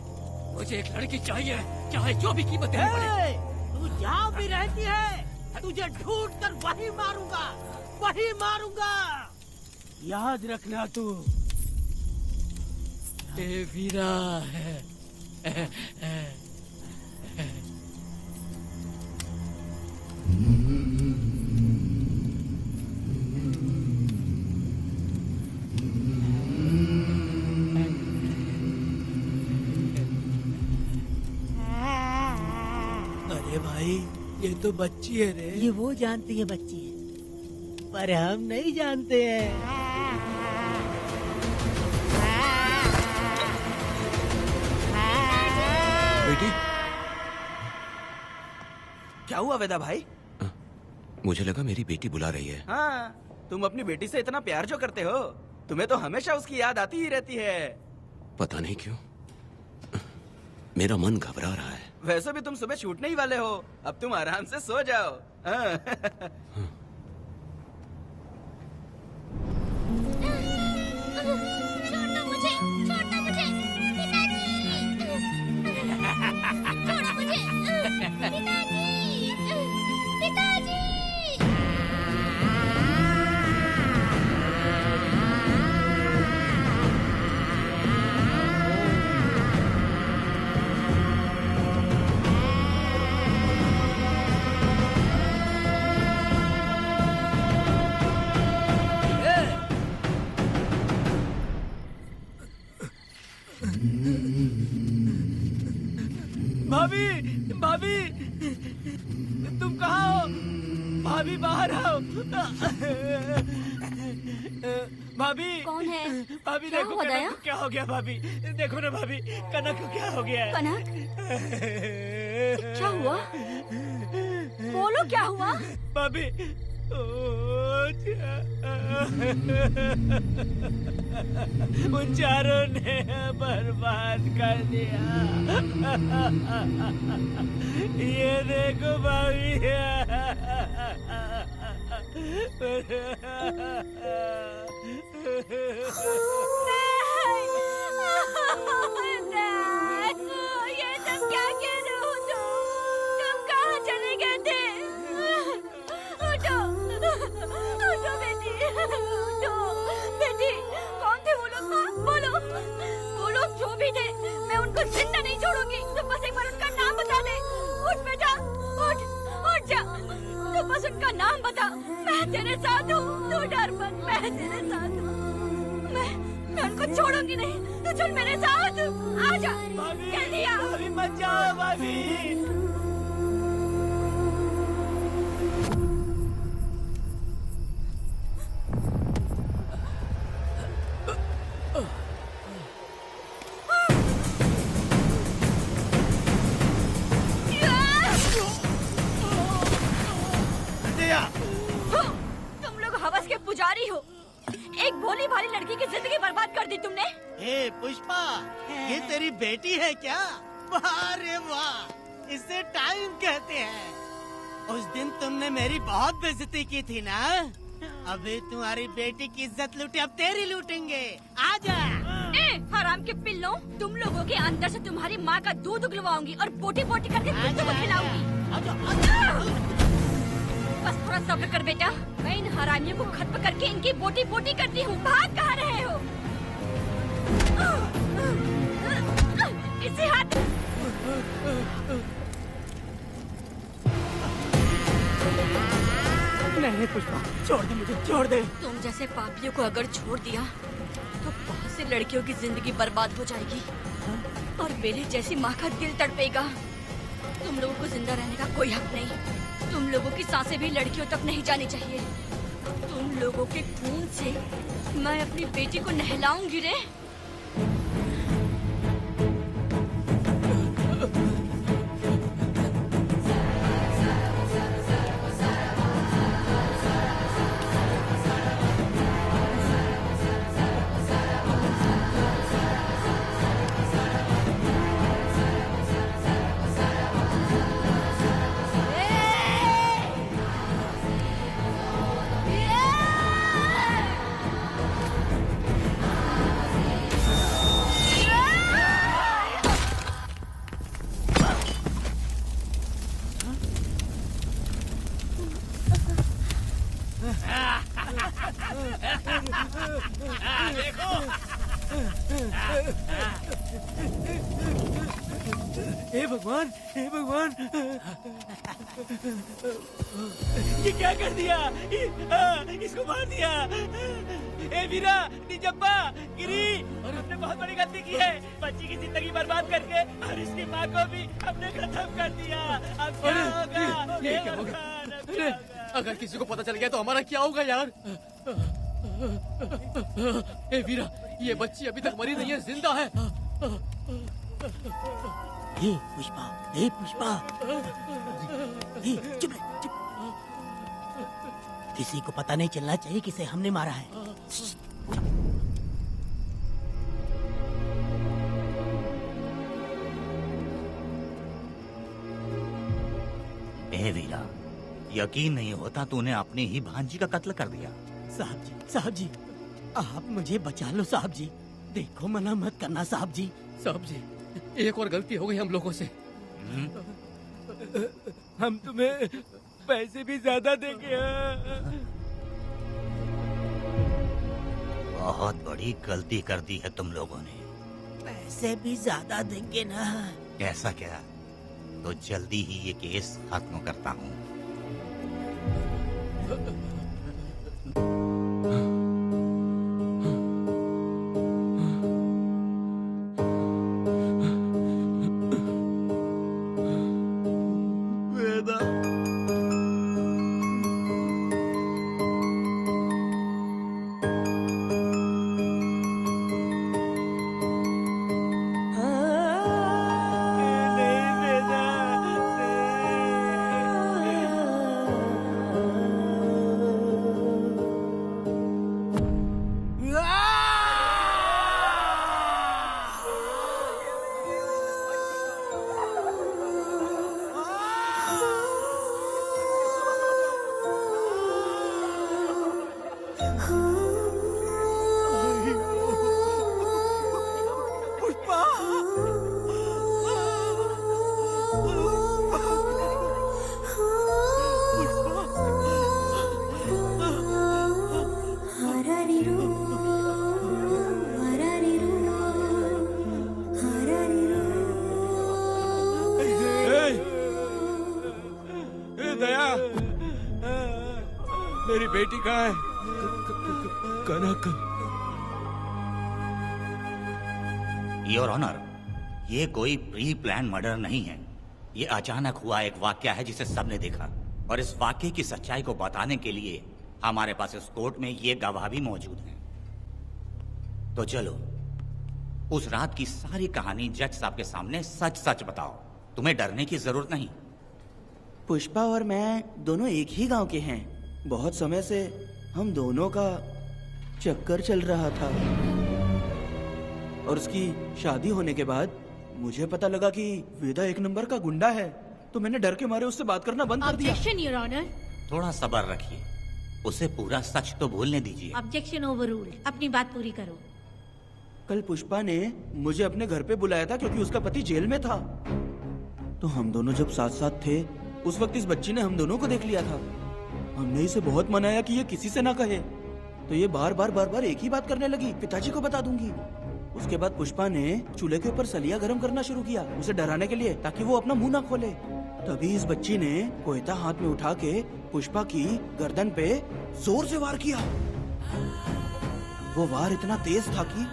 मुझे एक लड़की चाहिए, चाहे जो भी कीमत देनी पड़े। तू जहाँ भी रहती है, तुझे ढूंढ कर वही मारूंगा, वही मारूंगा। याद रखना तू। ए वीरा है। अरे भाई, ये तो बच्ची है रे। ये वो जानती है बच्ची है, पर हम नहीं जानते हैं। बेटी, क्या हुआ वेदा भाई? मुझे लगा मेरी बेटी बुला रही है। हाँ, तुम अपनी बेटी से इतना प्यार जो करते हो, तुम्हें तो हमेशा उसकी याद आती ही रहती है। पता नहीं क्यों मेरा मन घबरा रहा है। वैसे भी तुम सुबह छूटने ही वाले हो, अब तुम आराम से सो जाओ। हाँ। छोड़ो मुझे, छोड़ो मुझे, पिताजी। छोड़ो मुझे, पिताजी, पिताजी। भाभी, भाभी, तुम कहाँ हो? भाभी बाहर आओ। भाभी, कौन है? भाभी क्या देखो हुआ कनक दया? को क्या हो गया। भाभी देखो ना, भाभी कनक को क्या हो गया है। कनक, क्या हुआ? बोलो क्या हुआ? भाभी, उन चारों ने बर्बाद कर दिया। ये देखो भाभी। ये सब क्या कह रहे हो तुम कहाँ चले गए थे? उठो, उठो बेटी, उठो बेटी। कौन थे वो लोग? बोलो, वो लोग जो भी थे, मैं उनको जिंदा नहीं छोड़ूंगी। तुम बस एक बार उनका नाम बता दे। उठ बेटा, उठ, उठ जा। तू बस उनका नाम बता, मैं तेरे साथ हूँ। तू डर मत, मैं तेरे साथ हूँ। मैं उनको छोड़ूंगी नहीं। तू चल मेरे साथ, आजा जल्दी आ। भाभी मत जाओ भाभी। तुम लोग हवस के पुजारी हो। एक भोली भाली लड़की की जिंदगी बर्बाद कर दी तुमने। ए पुष्पा, ये तेरी बेटी है क्या? वाह रे वाह, इसे टाइम कहते हैं। उस दिन तुमने मेरी बहुत बेइज्जती की थी ना। अभी तुम्हारी बेटी की इज्जत लूटे, अब तेरी लूटेंगे। आजा। हराम के पिल्लों, तुम लोगों के अंदर से तुम्हारी माँ का दूध उगलवाऊंगी और बोटी बोटी करके कुत्तों को खिलाऊंगी। बस थोड़ा सब्र कर बेटा, मैं इन हरामियों को खत्म करके इनकी बोटी बोटी करती हूँ। भाग कहाँ रहे हो? इसी हाथ। नहीं पुष्पा, छोड़ दे मुझे, छोड़ दे। तुम जैसे पापियों को अगर छोड़ दिया तो बहुत सी लड़कियों की जिंदगी बर्बाद हो जाएगी और मेरी जैसी माँ का दिल तड़पेगा। तुम लोगों को जिंदा रहने का कोई हक नहीं। तुम लोगों की सांसें भी लड़कियों तक नहीं जानी चाहिए। तुम लोगों के खून से मैं अपनी बेटी को नहलाऊंगी रे। हे भगवान, हे भगवान, ये क्या कर दिया? इसको मार दिया। ए वीरा, निजप्पा, गिरी, हमने बहुत बड़ी गलती की है। बच्ची की जिंदगी बर्बाद करके और इसकी माँ को भी हमने खत्म कर दिया। अब क्या होगा? ये क्या होगा? अरे, अगर किसी को पता चल गया तो हमारा क्या होगा यार? ए वीरा, ये बच्ची अभी तक मरी नहीं है, जिंदा है। हे पुष्पा, हे पुष्पा, हे चुप रह, चुप। किसी को पता नहीं चलना चाहिए किसे हमने मारा है। ए वीरा, यकीन नहीं होता तूने अपनी ही भांजी का कत्ल कर दिया। साहब जी, आप मुझे बचा लो साहब जी। देखो मना मत करना साहब जी। साहब जी, एक और गलती हो गई हम लोगों से। हम तुम्हें पैसे भी ज्यादा देंगे। बहुत बड़ी गलती कर दी है तुम लोगों ने। पैसे भी ज्यादा देंगे ना? ऐसा क्या? तो जल्दी ही ये केस खत्म करता हूँ। मेरी बेटी कहाँ है? कनक। योर ऑनर, ये कोई प्री प्लान मर्डर नहीं है। ये अचानक हुआ एक वाकया है जिसे सबने देखा, और इस वाकये की सच्चाई को बताने के लिए हमारे पास इस कोर्ट में ये गवाह भी मौजूद हैं। तो चलो उस रात की सारी कहानी जज साहब के सामने सच सच बताओ। तुम्हें डरने की जरूरत नहीं। पुष्पा और मैं दोनों एक ही गांव के हैं। बहुत समय से हम दोनों का चक्कर चल रहा था, और उसकी शादी होने के बाद मुझे पता लगा कि वेदा एक नंबर का गुंडा है, तो मैंने डर के मारे उससे बात करना बंद कर दिया। Objection your honour. थोड़ा सब्र रखिए, उसे पूरा सच तो बोलने दीजिए। Objection overruled. अपनी बात पूरी करो। कल पुष्पा ने मुझे अपने घर पे बुलाया था क्योंकि उसका पति जेल में था। तो हम दोनों जब साथ साथ थे, उस वक्त इस बच्ची ने हम दोनों को देख लिया था। हमने इसे बहुत मनाया कि ये किसी से ना कहे, तो ये बार बार एक ही बात करने लगी, पिताजी को बता दूंगी। उसके बाद पुष्पा ने चूल्हे के ऊपर सलिया गर्म करना शुरू किया, उसे डराने के लिए, ताकि वो अपना मुंह ना खोले। तभी इस बच्ची ने कोयता हाथ में उठा के पुष्पा की गर्दन पे जोर से वार किया। वो वार इतना तेज था कि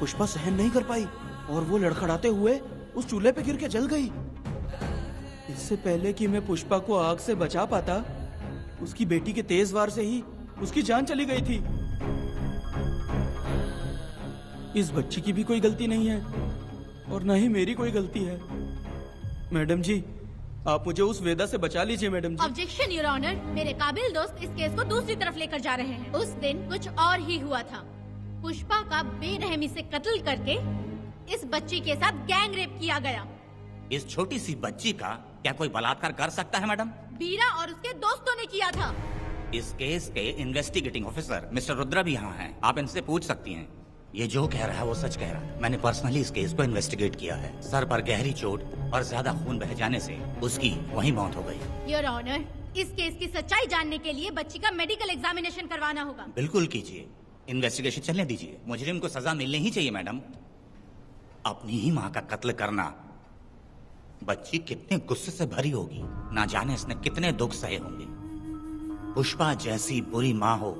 पुष्पा सहन नहीं कर पाई, और वो लड़खड़ाते हुए उस चूल्हे पे गिर के जल गई। इससे पहले कि मैं पुष्पा को आग से बचा पाता, उसकी बेटी के तेज वार से ही उसकी जान चली गई थी। इस बच्ची की भी कोई गलती नहीं है और न ही मेरी कोई गलती है। मैडम जी, आप मुझे उस वेदा से बचा लीजिए madam ji. Objection your honour, मेरे काबिल दोस्त इस केस को दूसरी तरफ लेकर जा रहे हैं। उस दिन कुछ और ही हुआ था। पुष्पा का बेरहमी से कत्ल करके इस बच्ची के साथ गैंग रेप किया गया। इस छोटी सी बच्ची का क्या कोई बलात्कार कर सकता है मैडम? बीरा और उसके दोस्तों ने किया था। इस केस के इन्वेस्टिगेटिंग ऑफिसर मिस्टर रुद्रा भी यहाँ हैं। आप इनसे पूछ सकती हैं। ये जो कह रहा है वो सच कह रहा है। मैंने पर्सनली इस केस को इन्वेस्टिगेट किया है। सर पर गहरी चोट और ज्यादा खून बह जाने से उसकी वहीं मौत हो गई। योर ऑनर, इस केस की सच्चाई जानने के लिए बच्ची का मेडिकल एग्जामिनेशन करवाना होगा। बिल्कुल कीजिए, इन्वेस्टिगेशन चलने दीजिए। मुजरिम को सजा मिलनी ही चाहिए मैडम। अपनी ही माँ का कत्ल करना, बच्ची कितने गुस्से से भरी होगी, ना जाने इसने कितने दुख सहे होंगे। पुष्पा जैसी बुरी माँ हो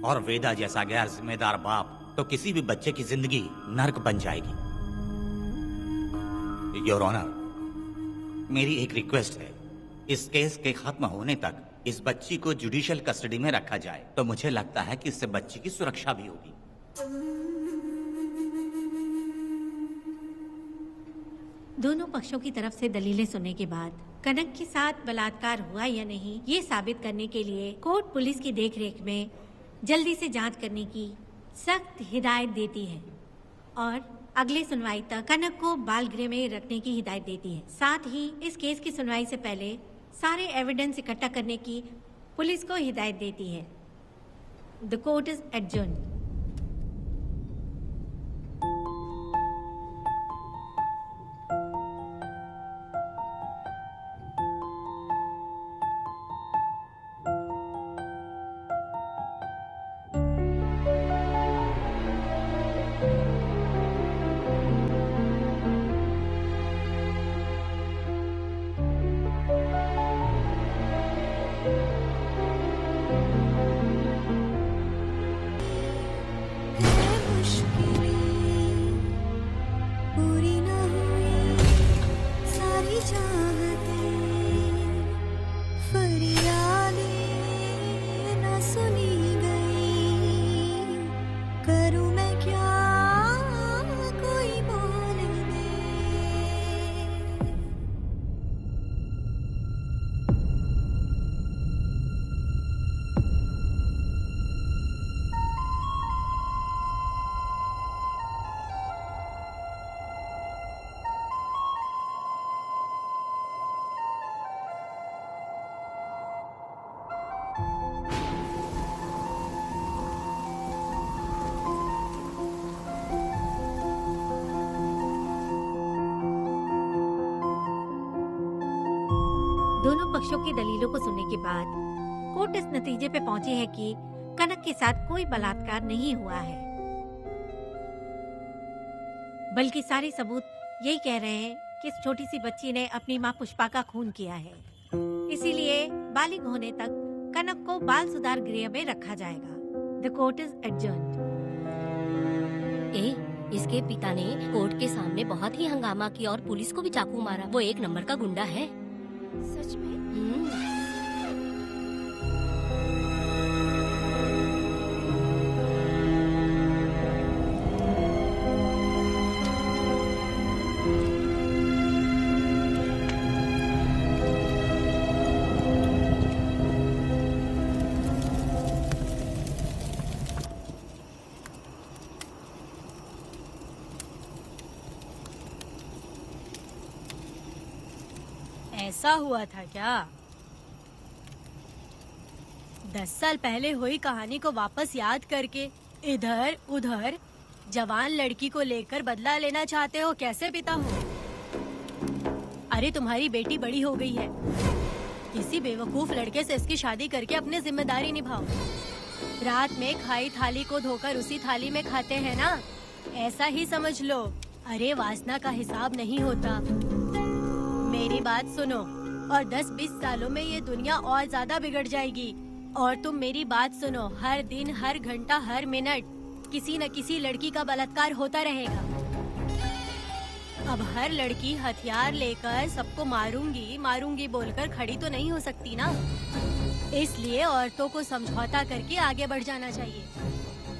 और वेदा जैसा गैर जिम्मेदार बाप, तो किसी भी बच्चे की जिंदगी नर्क बन जाएगी। योर ऑनर, मेरी एक रिक्वेस्ट है, इस केस के खत्म होने तक इस बच्ची को जुडिशियल कस्टडी में रखा जाए, तो मुझे लगता है कि इससे बच्ची की सुरक्षा भी होगी। दोनों पक्षों की तरफ से दलीलें सुनने के बाद कनक के साथ बलात्कार हुआ या नहीं, ये साबित करने के लिए कोर्ट पुलिस की देखरेख में जल्दी से जांच करने की सख्त हिदायत देती है और अगले सुनवाई तक कनक को बाल गृह में रखने की हिदायत देती है। साथ ही इस केस की सुनवाई से पहले सारे एविडेंस इकट्ठा करने की पुलिस को हिदायत देती है। The court is adjourned. दोनों पक्षों की दलीलों को सुनने के बाद कोर्ट इस नतीजे पे पहुंची है कि कनक के साथ कोई बलात्कार नहीं हुआ है, बल्कि सारे सबूत यही कह रहे हैं कि इस छोटी सी बच्ची ने अपनी मां पुष्पा का खून किया है। इसीलिए बालिग होने तक कनक को बाल सुधार गृह में रखा जाएगा। The court is adjourned. इसके पिता ने कोर्ट के सामने बहुत ही हंगामा किया और पुलिस को भी चाकू मारा। वो एक नंबर का गुंडा है। सच में? ऐसा हुआ था क्या? 10 साल पहले हुई कहानी को वापस याद करके इधर उधर जवान लड़की को लेकर बदला लेना चाहते हो? कैसे पिता हो? अरे तुम्हारी बेटी बड़ी हो गई है, किसी बेवकूफ लड़के से इसकी शादी करके अपनी जिम्मेदारी निभाओ। रात में खाई थाली को धोकर उसी थाली में खाते हैं ना, ऐसा ही समझ लो। अरे वासना का हिसाब नहीं होता। मेरी बात सुनो, और 10-20 सालों में ये दुनिया और ज्यादा बिगड़ जाएगी। और तुम मेरी बात सुनो, हर दिन, हर घंटा, हर मिनट किसी न किसी लड़की का बलात्कार होता रहेगा। अब हर लड़की हथियार लेकर सबको मारूंगी बोलकर खड़ी तो नहीं हो सकती ना। इसलिए औरतों को समझौता करके आगे बढ़ जाना चाहिए।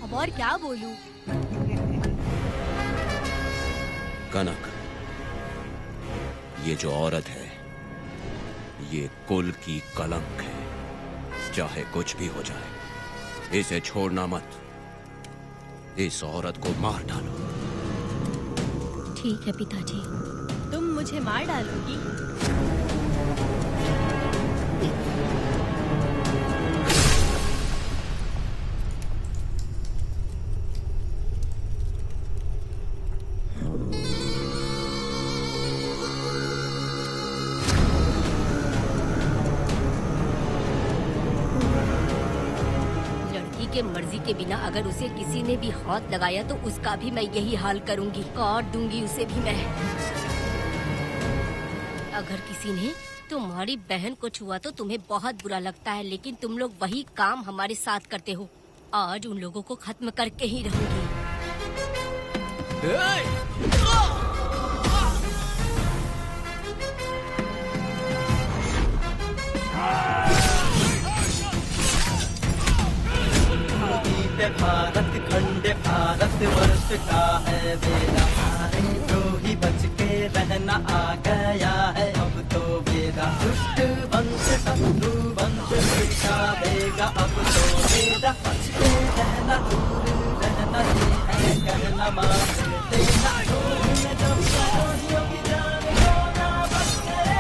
अब और क्या बोलूं? कनक, ये जो औरत है ये कुल की कलंक है। चाहे कुछ भी हो जाए इसे छोड़ना मत। इस औरत को मार डालो। ठीक है पिताजी। तुम मुझे मार डालोगी? के मर्जी के बिना अगर उसे किसी ने भी हाथ लगाया तो उसका भी मैं यही हाल करूंगी। काट दूंगी उसे भी मैं। अगर किसी ने तुम्हारी बहन को छुआ तो तुम्हें बहुत बुरा लगता है, लेकिन तुम लोग वही काम हमारे साथ करते हो। आज उन लोगों को खत्म करके ही रहूंगी। भारत खंड भारत वर्ष का है बेड़ा, सारे द्रोही बच के रहना आ गया है अब तो बेड़ा। दुष्ट वंश शत्रु वंश मिटा देगा अब तो बेड़ा। बच के रहना दूर रहना ये है कहना मान लेना। जब द्रोहियों की जान को ना बच करे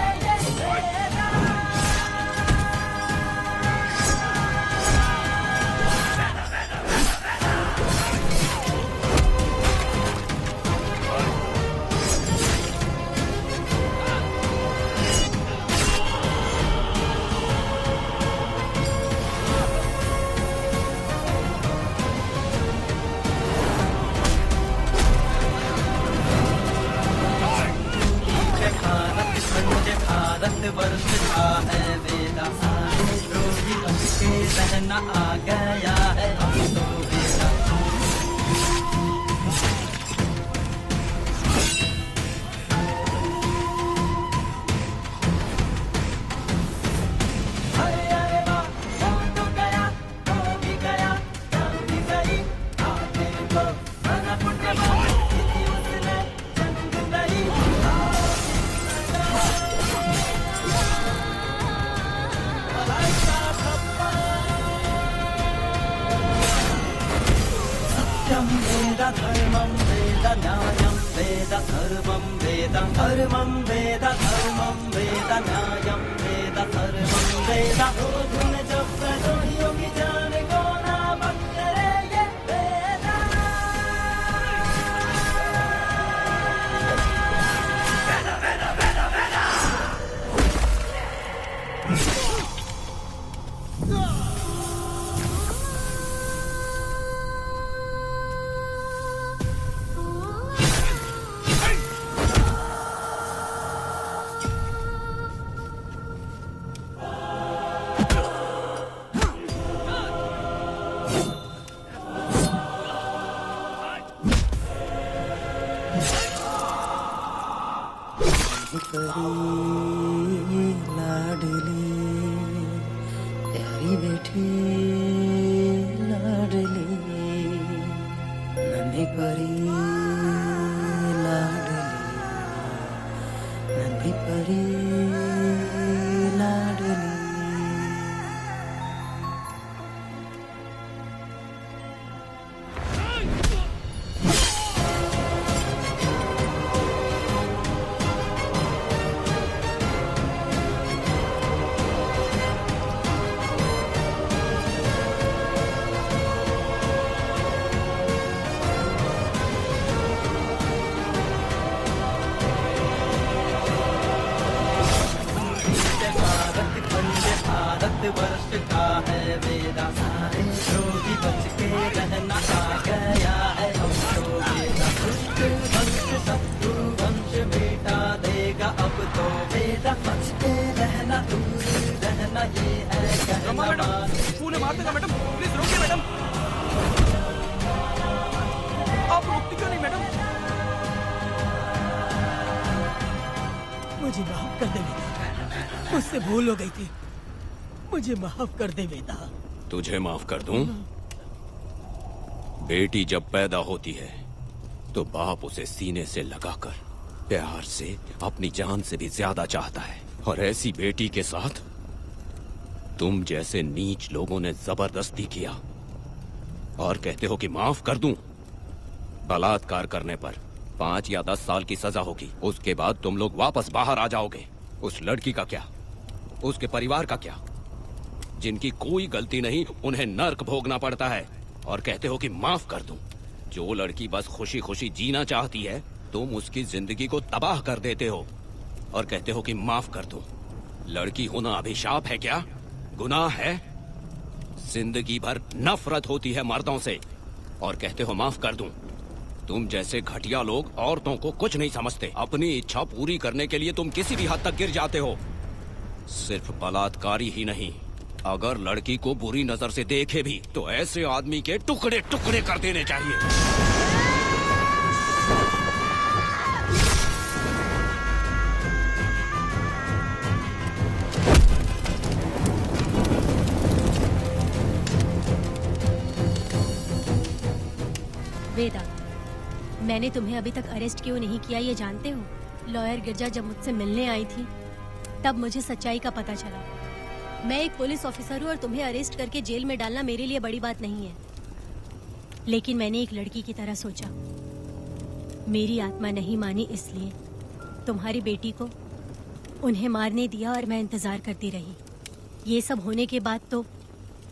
भारत वर्ष का है बेड़ा, सारे द्रोही बच के रहना आ गया है अब तो बेड़ा। अरे अरे वाह, हो तो गया, हो भी गया, जान भी गई। आगे को बना फुटबॉल उसने जंग गई। सत्यं वेद धर्मं वेद न्यायं वेद सर्वं वेद धर्मं वेद धर्मं वेद न्यायं वेद सर्वं वेद। धुन जब द्रोहियों की जान को ना बच करे ये वेद। लाडली प्यारी बेटी लाडली नन्ही परी लाडली नन्ही परी लाडली। वर्ष का है बेड़ा, सारे द्रोही बच के रहना आ गया है अब तो बेड़ा। दुष्ट वंश शत्रु वंश मिटा देगा अब तो बेड़ा। बच के रहना दूर रहना ये है कहना मान। फूल मार देगा मैडम, प्लीज रोकिए मैडम। आप रोकती क्यों नहीं मैडम? मुझे माफ कर दे वेदा, मुझसे भूल हो गई थी, मुझे माफ कर दे वेदा। तुझे माफ कर दूं? बेटी जब पैदा होती है तो बाप उसे सीने से लगाकर प्यार से अपनी जान से भी ज्यादा चाहता है, और ऐसी बेटी के साथ तुम जैसे नीच लोगों ने जबरदस्ती किया और कहते हो कि माफ कर दूं। बलात्कार करने पर 5 या 10 साल की सजा होगी, उसके बाद तुम लोग वापस बाहर आ जाओगे। उस लड़की का क्या, उसके परिवार का क्या? जिनकी कोई गलती नहीं उन्हें नर्क भोगना पड़ता है, और कहते हो कि माफ कर दूं। जो लड़की बस खुशी खुशी जीना चाहती है तुम उसकी जिंदगी को तबाह कर देते हो और कहते हो कि माफ कर दूं। लड़की होना अभिशाप है क्या, गुनाह है? जिंदगी भर नफरत होती है मर्दों से और कहते हो माफ कर दूं। तुम जैसे घटिया लोग औरतों को कुछ नहीं समझते। अपनी इच्छा पूरी करने के लिए तुम किसी भी हद तक गिर जाते हो। सिर्फ बलात्कारी ही नहीं, अगर लड़की को बुरी नजर से देखे भी तो ऐसे आदमी के टुकड़े टुकड़े कर देने चाहिए। वेदा, मैंने तुम्हें अभी तक अरेस्ट क्यों नहीं किया ये जानते हो? लॉयर गिरजा जब मुझसे मिलने आई थी तब मुझे सच्चाई का पता चला। मैं एक पुलिस ऑफिसर हूँ और तुम्हें अरेस्ट करके जेल में डालना मेरे लिए बड़ी बात नहीं है, लेकिन मैंने एक लड़की की तरह सोचा। मेरी आत्मा नहीं मानी, इसलिए तुम्हारी बेटी को उन्हें मारने दिया और मैं इंतजार करती रही। ये सब होने के बाद तो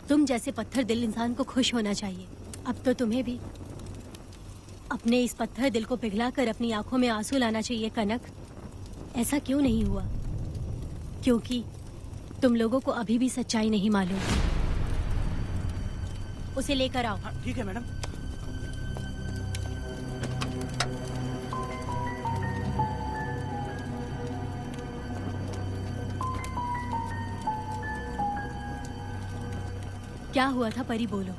तुम जैसे पत्थर दिल इंसान को खुश होना चाहिए। अब तो तुम्हें भी अपने इस पत्थर दिल को पिघलाकर अपनी आंखों में आंसू लाना चाहिए। कनक, ऐसा क्यों नहीं हुआ? क्योंकि तुम लोगों को अभी भी सच्चाई नहीं मालूम। उसे लेकर आओ। ठीक है मैडम। क्या हुआ था परी, बोलो।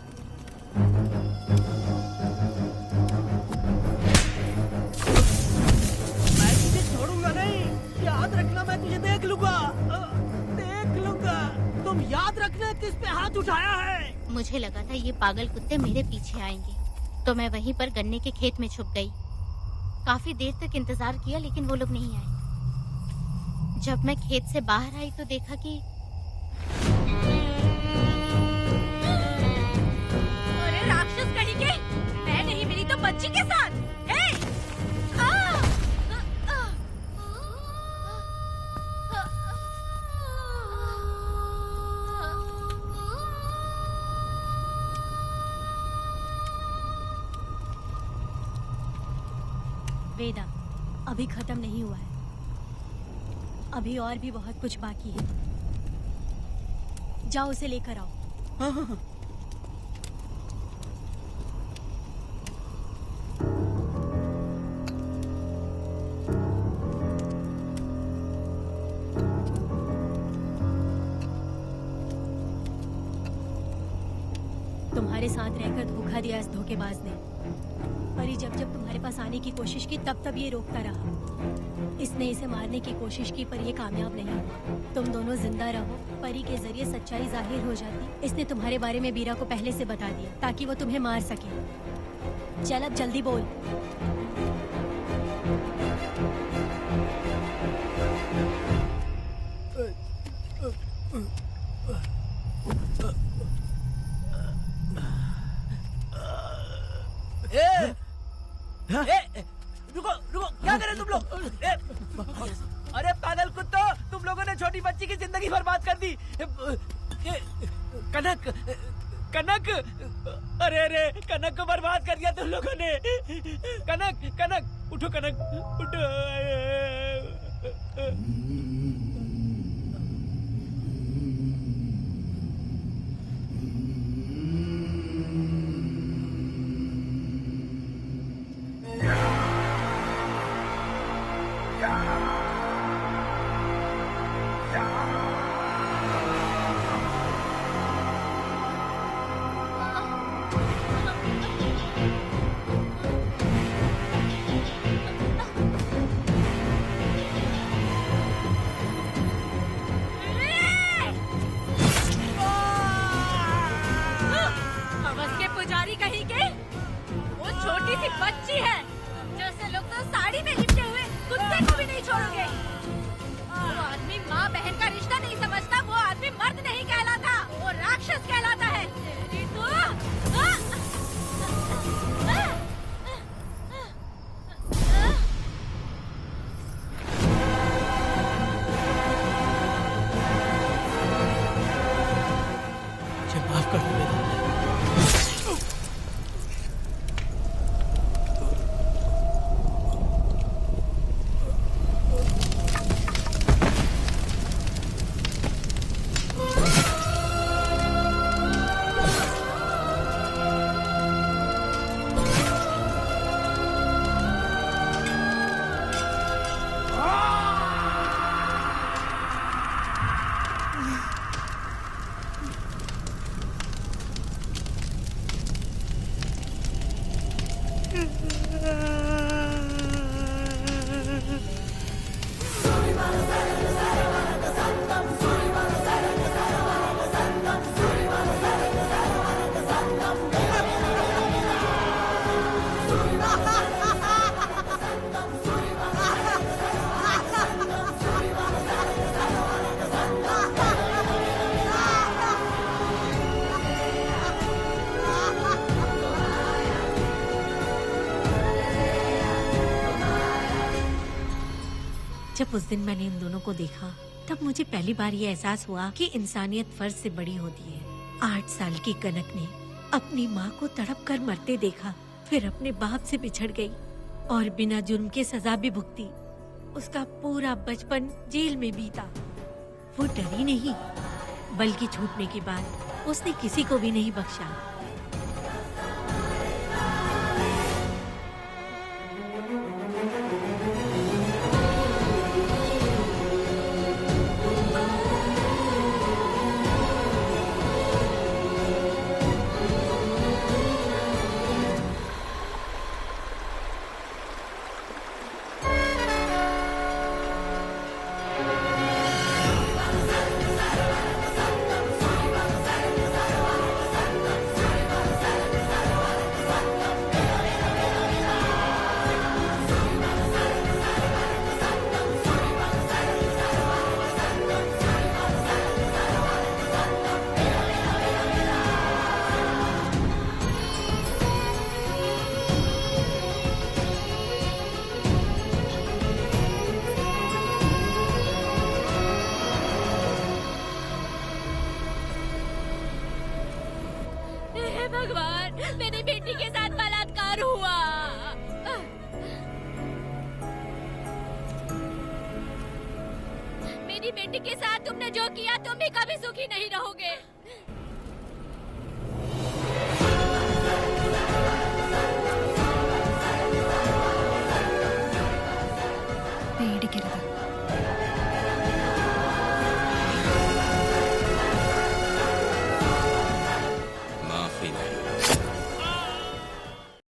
मैं तुझे छोड़ूंगा नहीं, याद रखना। मैं तुझे देख लूंगा, देख लूंगा। तुम याद रखना किस पे हाथ उठाया है। मुझे लगा था ये पागल कुत्ते मेरे पीछे आएंगे, तो मैं वहीं पर गन्ने के खेत में छुप गई। काफी देर तक इंतजार किया लेकिन वो लोग नहीं आए। जब मैं खेत से बाहर आई तो देखा कि अरे राक्षस कहीं के, मैं नहीं मिली तो बच्ची के साथ। हे! वेदा, अभी खत्म नहीं हुआ है, अभी और भी बहुत कुछ बाकी है। जाओ उसे लेकर आओ। हाँ हाँ हाँ। तुम्हारे साथ रहकर धोखा दिया इस धोखेबाज ने। परी जब जब तुम्हारे पास आने की कोशिश की तब तब ये रोकता रहा। इसने इसे मारने की कोशिश की पर ये कामयाब नहीं हुआ। तुम दोनों जिंदा रहो, परी के जरिए सच्चाई जाहिर हो जाती। इसने तुम्हारे बारे में बीरा को पहले से बता दिया ताकि वो तुम्हें मार सके। चल अब जल्दी बोल। रुको रुको, क्या करे तुम लोग? अरे पागल कुत्तो, तुम लोगों ने छोटी बच्ची की जिंदगी बर्बाद कर दी। कनक, कनक, अरे अरे कनक को बर्बाद कर दिया तुम लोगों ने। कनक, कनक उठो, कनक उठो। उस दिन मैंने इन दोनों को देखा तब मुझे पहली बार ये एहसास हुआ कि इंसानियत फर्ज से बड़ी होती है। 8 साल की कनक ने अपनी माँ को तड़प कर मरते देखा, फिर अपने बाप से बिछड़ गई और बिना जुर्म के सजा भी भुगती। उसका पूरा बचपन जेल में बीता। वो डरी नहीं, बल्कि छूटने के बाद उसने किसी को भी नहीं बख्शा। भगवान, मेरी बेटी के साथ बलात्कार हुआ। मेरी बेटी के साथ तुमने जो किया तुम भी कभी सुखी नहीं रहोगे।